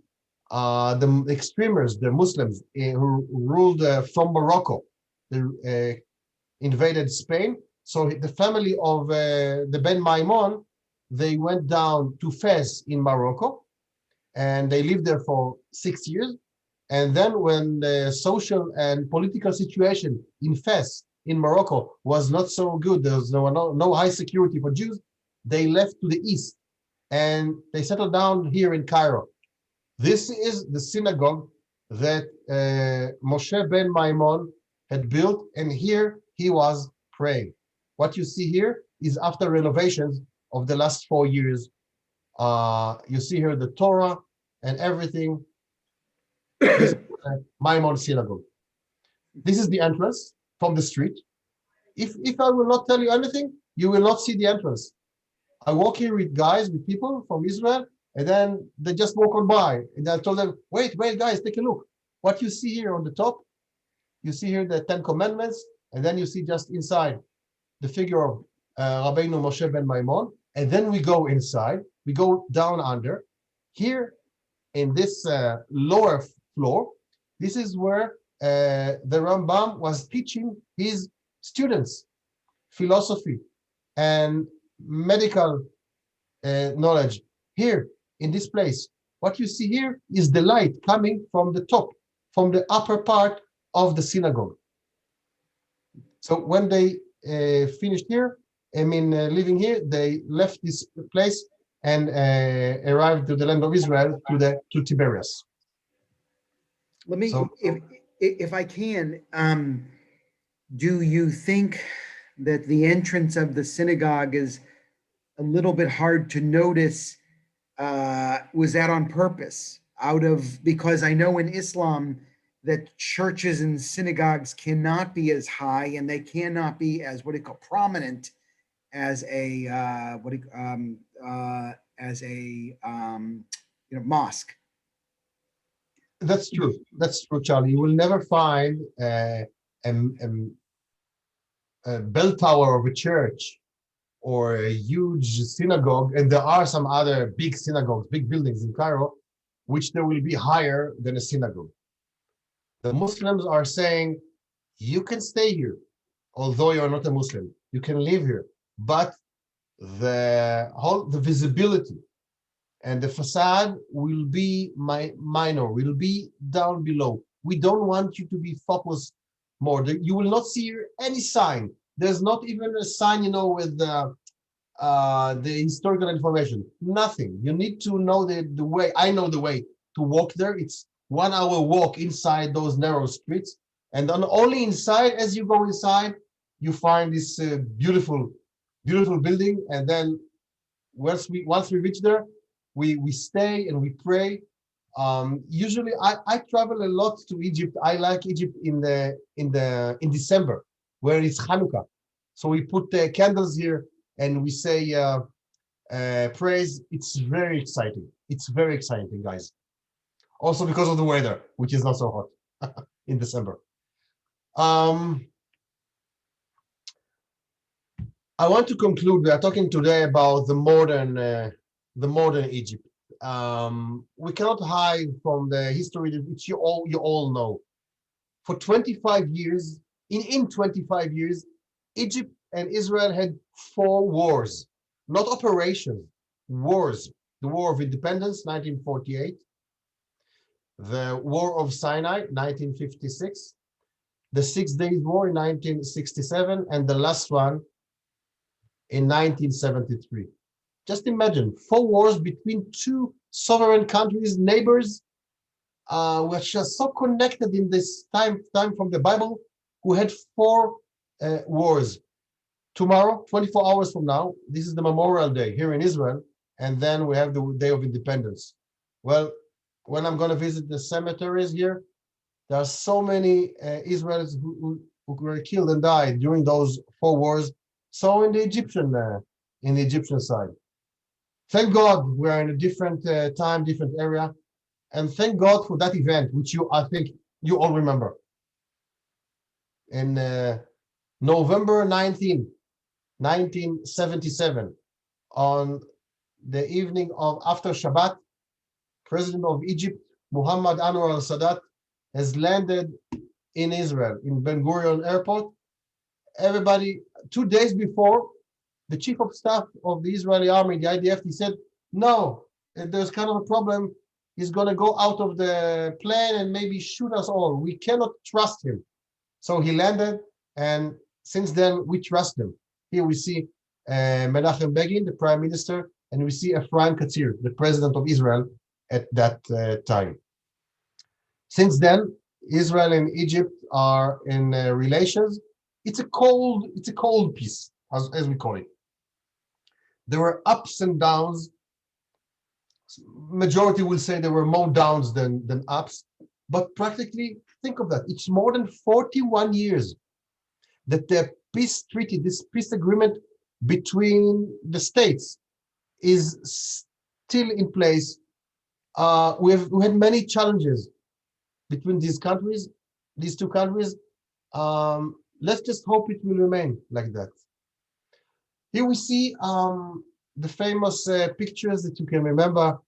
the extremists, the Muslims who ruled from Morocco. They invaded Spain. So the family of the Ben Maimon, they went down to Fez in Morocco, and they lived there for 6 years. And then when the social and political situation in Fez, in Morocco, was not so good, there was no high security for Jews, they left to the east, and they settled down here in Cairo. This is the synagogue that Moshe ben Maimon had built, and here he was praying. What you see here is after renovations of the last 4 years. You see here the Torah and everything. This is Maimon synagogue. This is the entrance from the street. If I will not tell you anything, you will not see the entrance. I walk here with people from Israel, and then they just walk on by. And I told them, wait, guys, take a look. What you see here on the top, you see here the 10 Commandments, and then you see just inside the figure of Rabbeinu Moshe ben Maimon. And then we go inside, we go down under. Here in this lower floor, this is where the Rambam was teaching his students philosophy and medical knowledge. Here in this place, what you see here is the light coming from the top, from the upper part of the synagogue. So when they finished here, living here, they left this place and arrived to the land of Israel, to Tiberias. Let me, if I can, do you think that the entrance of the synagogue is a little bit hard to notice? Was that on purpose? Because I know in Islam that churches and synagogues cannot be as high, and they cannot be as prominent as a mosque. That's true. That's true, Charlie. You will never find a bell tower of a church or a huge synagogue, and there are some other big synagogues, big buildings in Cairo, which they will be higher than a synagogue. The Muslims are saying, you can stay here, although you're not a Muslim. You can live here, but the visibility and the facade will be minor, will be down below. We don't want you to be focused more. You will not see here any sign. There's not even a sign, with the historical information. Nothing. You need to know the way. I know the way to walk there. It's 1 hour walk inside those narrow streets, and then only inside, as you go inside, you find this beautiful building. And then once we reach there, we stay and we pray. Usually, I travel a lot to Egypt. I like Egypt in December, where it's Hanukkah. So we put candles here and we say praise. It's very exciting. It's very exciting, guys. Also because of the weather, which is not so hot in December. I want to conclude. We are talking today about the modern Egypt. we cannot hide from the history which you all know. For 25 years, in 25 years, Egypt and Israel had 4 wars, not operations, wars. The War of Independence, 1948, the War of Sinai, 1956, the 6 Days War in 1967, and the last one in 1973. Just imagine 4 wars between 2 sovereign countries, neighbors, which are so connected in this time from the Bible, who had 4 wars. Tomorrow, 24 hours from now, this is the Memorial Day here in Israel, and then we have the Day of Independence. Well, when I'm going to visit the cemeteries here, there are so many Israelis who were killed and died during those 4 wars. So in the Egyptian side. Thank God we are in a different time, different area, and thank God for that event, which I think you all remember. In November 19, 1977, on the evening of after Shabbat, President of Egypt, Muhammad Anwar al-Sadat, has landed in Israel, in Ben Gurion Airport. Everybody, 2 days before, the chief of staff of the Israeli army, the IDF, he said, no, if there's kind of a problem, he's going to go out of the plane and maybe shoot us all. We cannot trust him. So he landed, and since then, we trust him. Here we see Menachem Begin, the prime minister, and we see Ephraim Katzir, the president of Israel at that time. Since then, Israel and Egypt are in relations. It's a cold peace, as we call it. There were ups and downs. Majority will say there were more downs than ups, but practically, think of that. It's more than 41 years that the peace treaty, this peace agreement between the states, is still in place. We had many challenges between these two countries. Let's just hope it will remain like that. Here we see the famous pictures that you can remember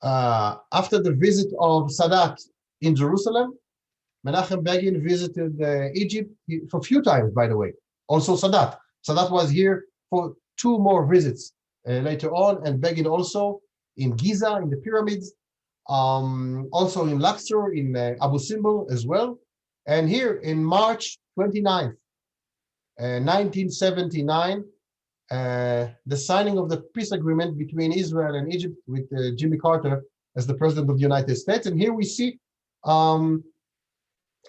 after the visit of Sadat in Jerusalem. Menachem Begin visited Egypt for a few times, by the way. Also Sadat. Sadat was here for 2 more visits later on, and Begin also in Giza, in the pyramids, also in Luxor, in Abu Simbel as well. And here in March 29th, 1979, the signing of the peace agreement between Israel and Egypt with Jimmy Carter as the president of the United States. And here we see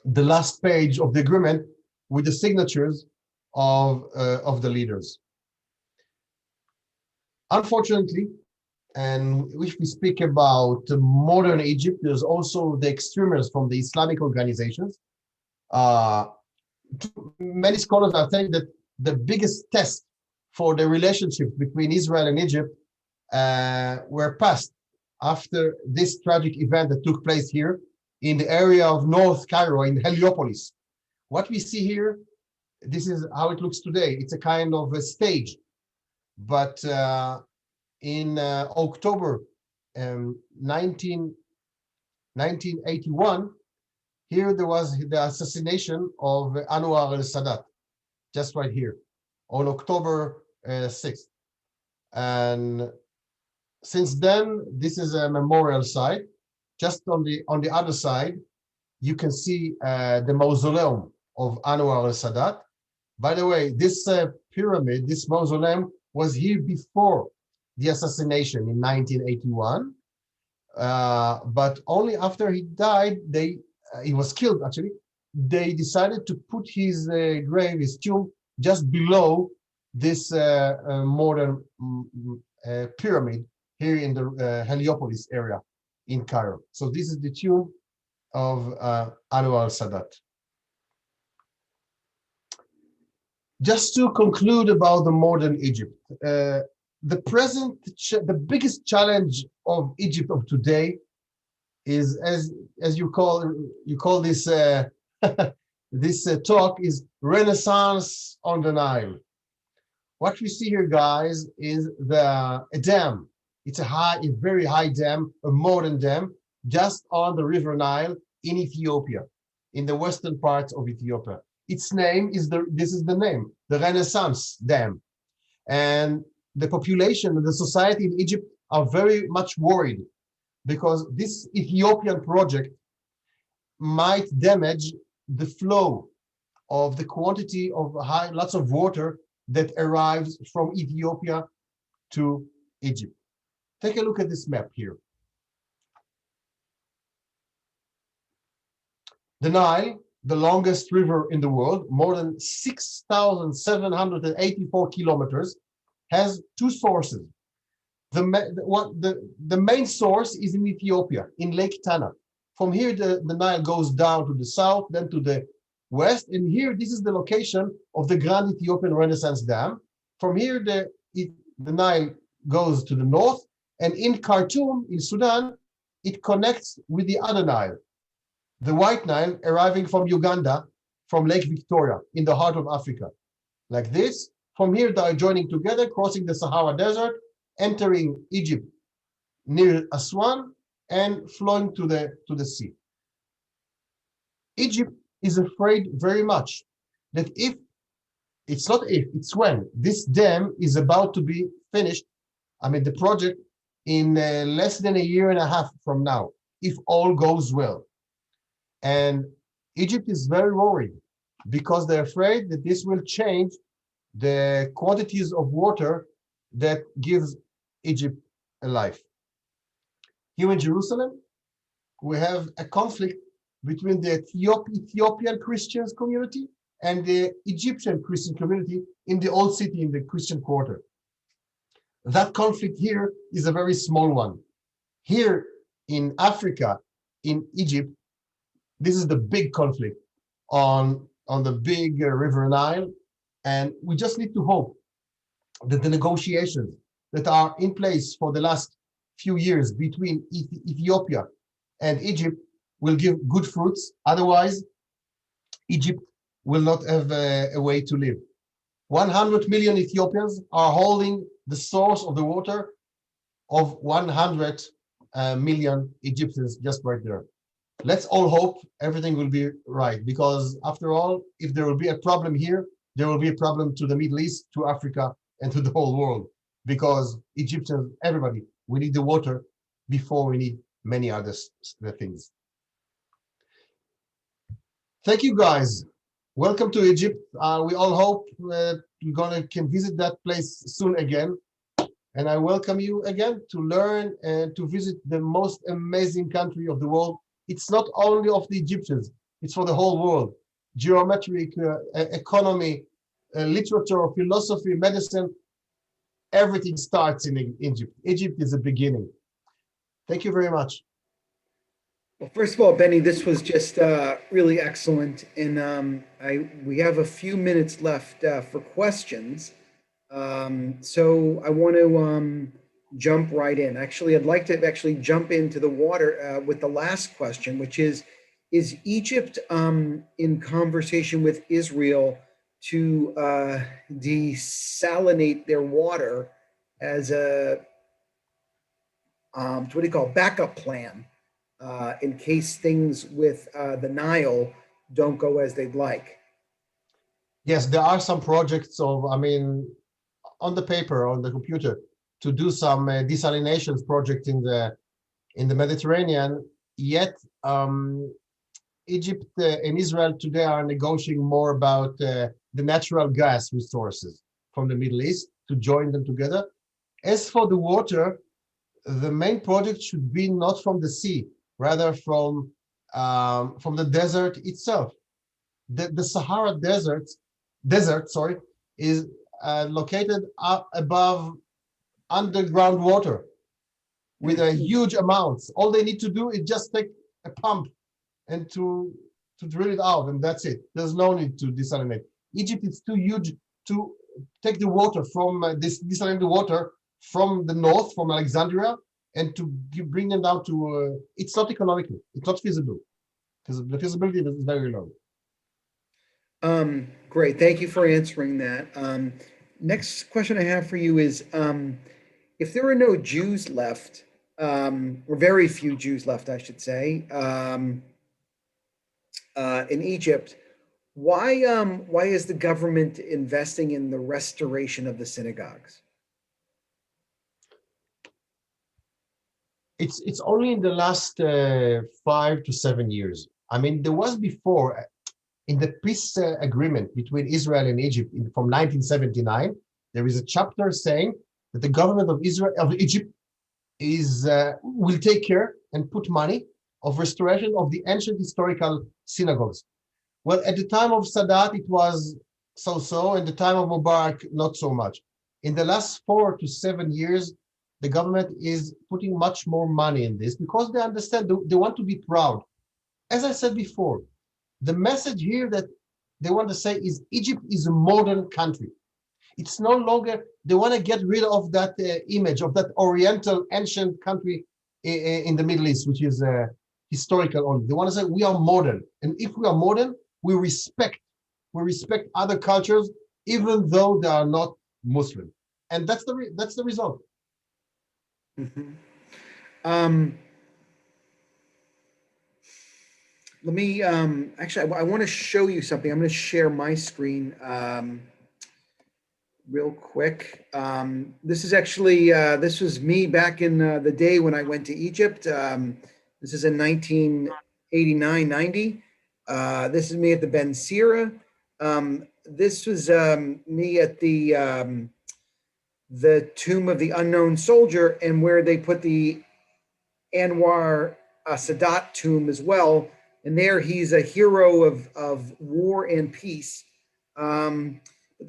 the last page of the agreement with the signatures of the leaders. Unfortunately, and if we speak about modern Egypt, there's also the extremists from the Islamic organizations. Many scholars are saying that the biggest test for the relationship between Israel and Egypt were passed after this tragic event that took place here in the area of North Cairo, in Heliopolis. What we see here, this is how it looks today. It's a kind of a stage. But in October 1981, here there was the assassination of Anwar al-Sadat, just right here, on October 6th. And since then, this is a memorial site. Just on the other side, you can see the mausoleum of Anwar al-Sadat. By the way, this pyramid, this mausoleum, was here before the assassination in 1981. But only after he died, he was killed actually, they decided to put his grave, his tomb, just below this modern pyramid here in the Heliopolis area in Cairo. So this is the tomb of Anwar al-Sadat. Just to conclude about the modern Egypt, the biggest challenge of Egypt of today is, as you call this this talk, is Renaissance on the Nile. What we see here, guys, is a dam It's a very high dam, a modern dam, just on the River Nile in Ethiopia, in the western parts of Ethiopia. Its name is this is the name, the Renaissance Dam. And the population and the society in Egypt are very much worried because this Ethiopian project might damage the flow of the quantity of lots of water that arrives from Ethiopia to Egypt. Take a look at this map here. The Nile, the longest river in the world, more than 6,784 kilometers, has two sources. The main source is in Ethiopia, in Lake Tana. From here, the Nile goes down to the south, then to the west. And here, this is the location of the Grand Ethiopian Renaissance Dam. From here, the Nile goes to the north. And in Khartoum, in Sudan, it connects with the other Nile, the White Nile, arriving from Uganda, from Lake Victoria, in the heart of Africa. Like this. From here, they are joining together, crossing the Sahara Desert, entering Egypt near Aswan, and flowing to the sea. Egypt is afraid very much that it's when this dam is about to be finished, the project in less than a year and a half from now, if all goes well. And Egypt is very worried because they're afraid that this will change the quantities of water that gives Egypt a life. Here in Jerusalem, we have a conflict between the Ethiopian Christians community and the Egyptian Christian community in the old city, in the Christian quarter. That conflict here is a very small one. Here in Africa, in Egypt, this is the big conflict on the big River Nile. And we just need to hope that the negotiations that are in place for the last few years between Ethiopia and Egypt will give good fruits. Otherwise, Egypt will not have a way to live. 100 million Ethiopians are holding the source of the water of 100 million Egyptians just right there. Let's all hope everything will be right, because after all, if there will be a problem here, there will be a problem to the Middle East, to Africa, and to the whole world, because Egyptians, everybody, we need the water before we need many other things. Thank you, guys. Welcome to Egypt. We all hope we can visit that place soon again. And I welcome you again to learn and to visit the most amazing country of the world. It's not only of the Egyptians, it's for the whole world. Geometric, economy, literature, philosophy, medicine, everything starts in Egypt. Egypt is a beginning. Thank you very much. Well, first of all, Benny, this was just really excellent, and we have a few minutes left for questions. So I want to jump right in. Actually, I'd like to actually jump into the water with the last question, which is Egypt in conversation with Israel to desalinate their water as a what do you call backup plan in case things with the Nile don't go as they'd like? Yes, there are some projects on the paper, on the computer, to do some desalinations project in the Mediterranean. Yet Egypt and Israel today are negotiating more about the natural gas resources from the Middle East to join them together. As for the water, the main project should be not from the sea, rather from the desert itself. The Sahara desert, is located up above underground water with a huge amounts. All they need to do is just take a pump and to drill it out, and that's it. There's no need to desalinate. Egypt is too huge to take the water from desalinate the water from the north, from Alexandria, and to bring them down to. It's not economical. It's not feasible because the feasibility is very low. Great. Thank you for answering that. Next question I have for you is if there are no Jews left, or very few Jews left, I should say, in Egypt, why is the government investing in the restoration of the synagogues? It's only in the last 5 to 7 years. I mean, there was before in the peace agreement between Israel and Egypt from 1979. There is a chapter saying that the government of Israel of Egypt is will take care and put money of restoration of the ancient historical synagogues. Well, at the time of Sadat, it was so-so. In the time of Mubarak, not so much. In the last 4 to 7 years, the government is putting much more money in this because they understand they want to be proud. As I said before, the message here that they want to say is Egypt is a modern country. It's no longer, they want to get rid of that image of that Oriental ancient country in the Middle East, which is historical only. They want to say we are modern. And if we are modern, we respect other cultures, even though they are not Muslim. And that's the result. Mhm. Let me actually, I want to show you something. I'm going to share my screen real quick. This is actually this was me back in the day when I went to Egypt. This is in 1989, 90. This is me at the Ben Ezra. This was me at the tomb of the unknown soldier, and where they put the Anwar Sadat tomb as well. And there he's a hero of war and peace.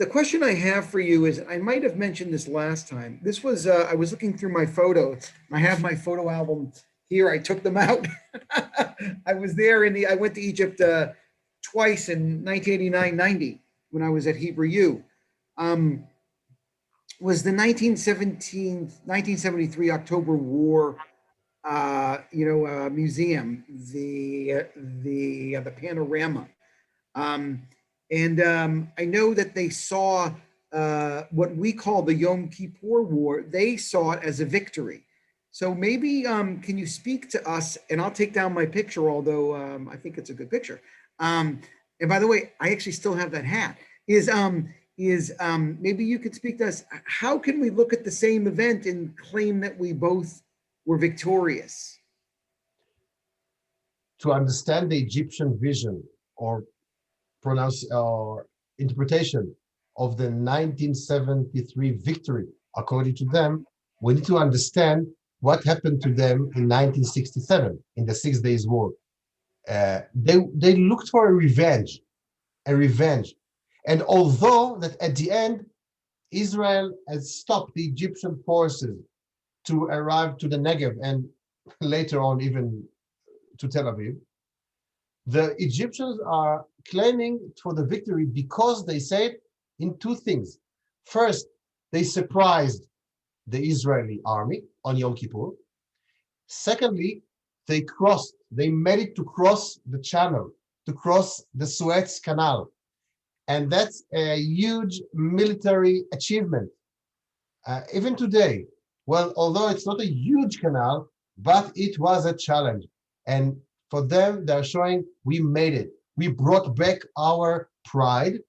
The question I have for you is, I might have mentioned this last time. This was, I was looking through my photos. I have my photo album here. I took them out. I was there I went to Egypt twice in 1989, 90 when I was at Hebrew U. Was the 1973 October War museum, the panorama. I know that they saw what we call the Yom Kippur War. They saw it as a victory. So maybe can you speak to us? And I'll take down my picture, although I think it's a good picture. And by the way, I actually still have that hat. Maybe you could speak to us. How can we look at the same event and claim that we both were victorious? To understand the Egyptian vision or interpretation of the 1973 victory, according to them, we need to understand what happened to them in 1967 in the 6 Days War. They looked for a revenge. And although that at the end, Israel has stopped the Egyptian forces to arrive to the Negev and later on even to Tel Aviv, the Egyptians are claiming for the victory because they said in two things. First, they surprised the Israeli army on Yom Kippur. Secondly, they made it to cross the channel, to cross the Suez Canal. And that's a huge military achievement. Even today, well, although it's not a huge canal, but it was a challenge. And for them, they're showing we made it. We brought back our pride.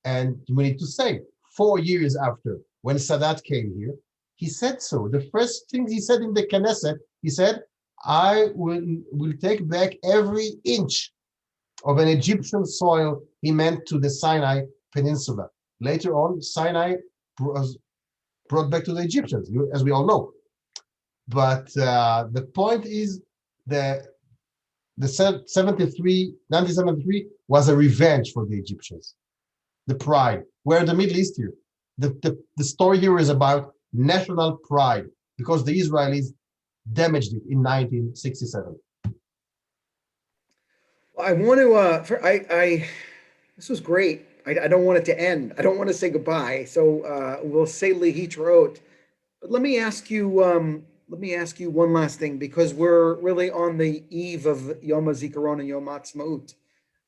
And we need to say, 4 years after, when Sadat came here, he said so. The first thing he said in the Knesset, he said, I will take back every inch of an Egyptian soil he meant to the Sinai Peninsula. Later on, Sinai was brought back to the Egyptians, as we all know. But the point is that the 1973 was a revenge for the Egyptians. The pride. We're in the Middle East here. The story here is about national pride because the Israelis damaged it in 1967. I want to. This was great. I don't want it to end. I don't want to say goodbye. So we'll say lihitraot. But let me ask you. Let me ask you one last thing, because we're really on the eve of Yom HaZikaron and Yom Ha'atzmaut,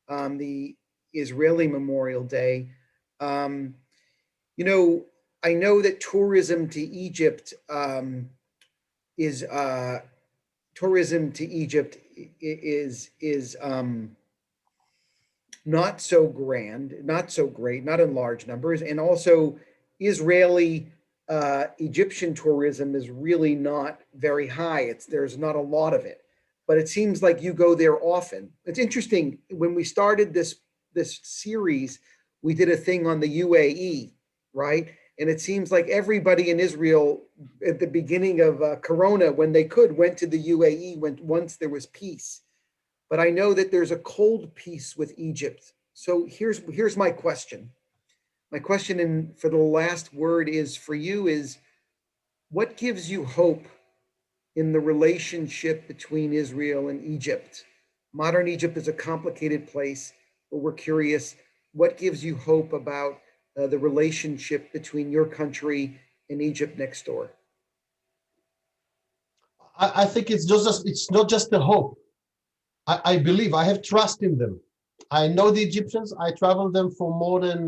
the Israeli Memorial Day. You know, I know that tourism to Egypt is tourism to Egypt is not so grand, not so great, not in large numbers, and also Israeli Egyptian tourism is really not very high. There's not a lot of it, but it seems like you go there often. It's interesting. When we started this series, we did a thing on the UAE, right? And it seems like everybody in Israel at the beginning of Corona, when they could, went to the UAE once there was peace. But I know that there's a cold peace with Egypt. So here's my question. My question, and for the last word is for you, is what gives you hope in the relationship between Israel and Egypt? Modern Egypt is a complicated place, but we're curious, what gives you hope about the relationship between your country and Egypt next door? I think it's not just a hope. I believe, I have trust in them. I know the Egyptians. I traveled them for more than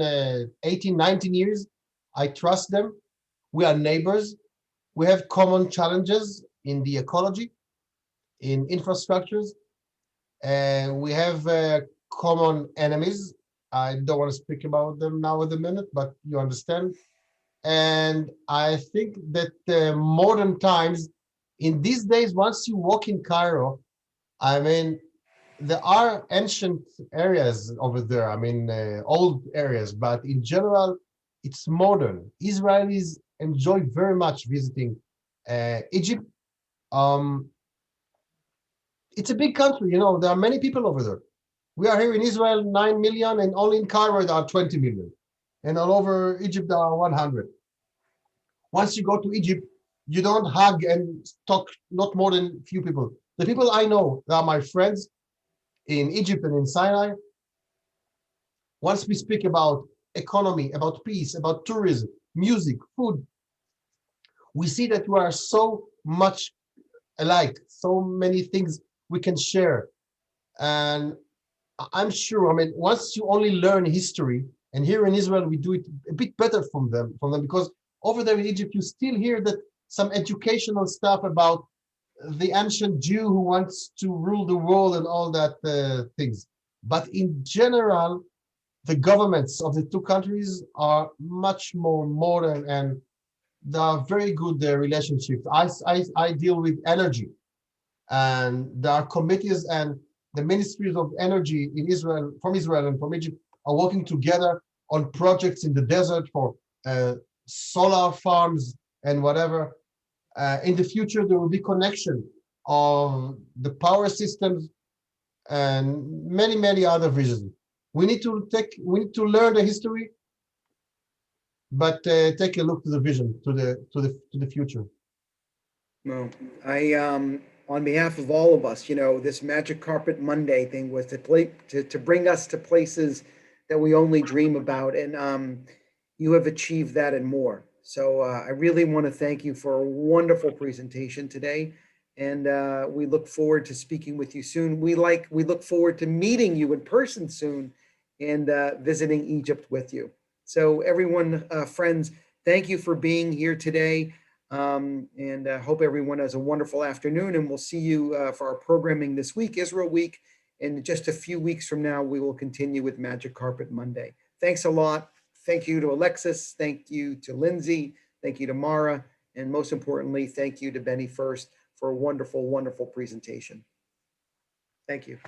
18, 19 years. I trust them. We are neighbors. We have common challenges in the ecology, in infrastructures, and we have common enemies. I don't want to speak about them now at the minute, but you understand. And I think that modern times, in these days, once you walk in Cairo, I mean, there are ancient areas over there. I mean, old areas, but in general, it's modern. Israelis enjoy very much visiting Egypt. Um, it's a big country, you know. There are many people over there. We are here in Israel, 9 million, and only in Cairo there are 20 million, and all over Egypt there are 100. Once you go to Egypt, you don't hug and talk not more than few people. The people I know, they are my friends in Egypt and in Sinai. Once we speak about economy, about peace, about tourism, music, food, we see that we are so much alike, so many things we can share. And I'm sure, I mean, once you only learn history, and here in Israel, we do it a bit better from them, because over there in Egypt, you still hear that some educational stuff about the ancient Jew who wants to rule the world and all that things. But in general, the governments of the two countries are much more modern, and there are very good relationships. I deal with energy, and there are committees, and the ministries of energy in Israel, from Israel and from Egypt, are working together on projects in the desert for solar farms and whatever. In the future, there will be connection of the power systems and many other visions. We need to learn the history, but take a look to the vision, to the future. Well, I on behalf of all of us, this Magic Carpet Monday thing was to bring us to places that we only dream about, and you have achieved that and more. So I really want to thank you for a wonderful presentation today, and we look forward to speaking with you soon. We look forward to meeting you in person soon, and visiting Egypt with you. So everyone, friends, thank you for being here today. And hope everyone has a wonderful afternoon, and we'll see you for our programming this week, Israel Week. And just a few weeks from now, we will continue with Magic Carpet Monday. Thanks a lot. Thank you to Alexis. Thank you to Lindsay. Thank you to Mara. And most importantly, thank you to Benny First for a wonderful, wonderful presentation. Thank you.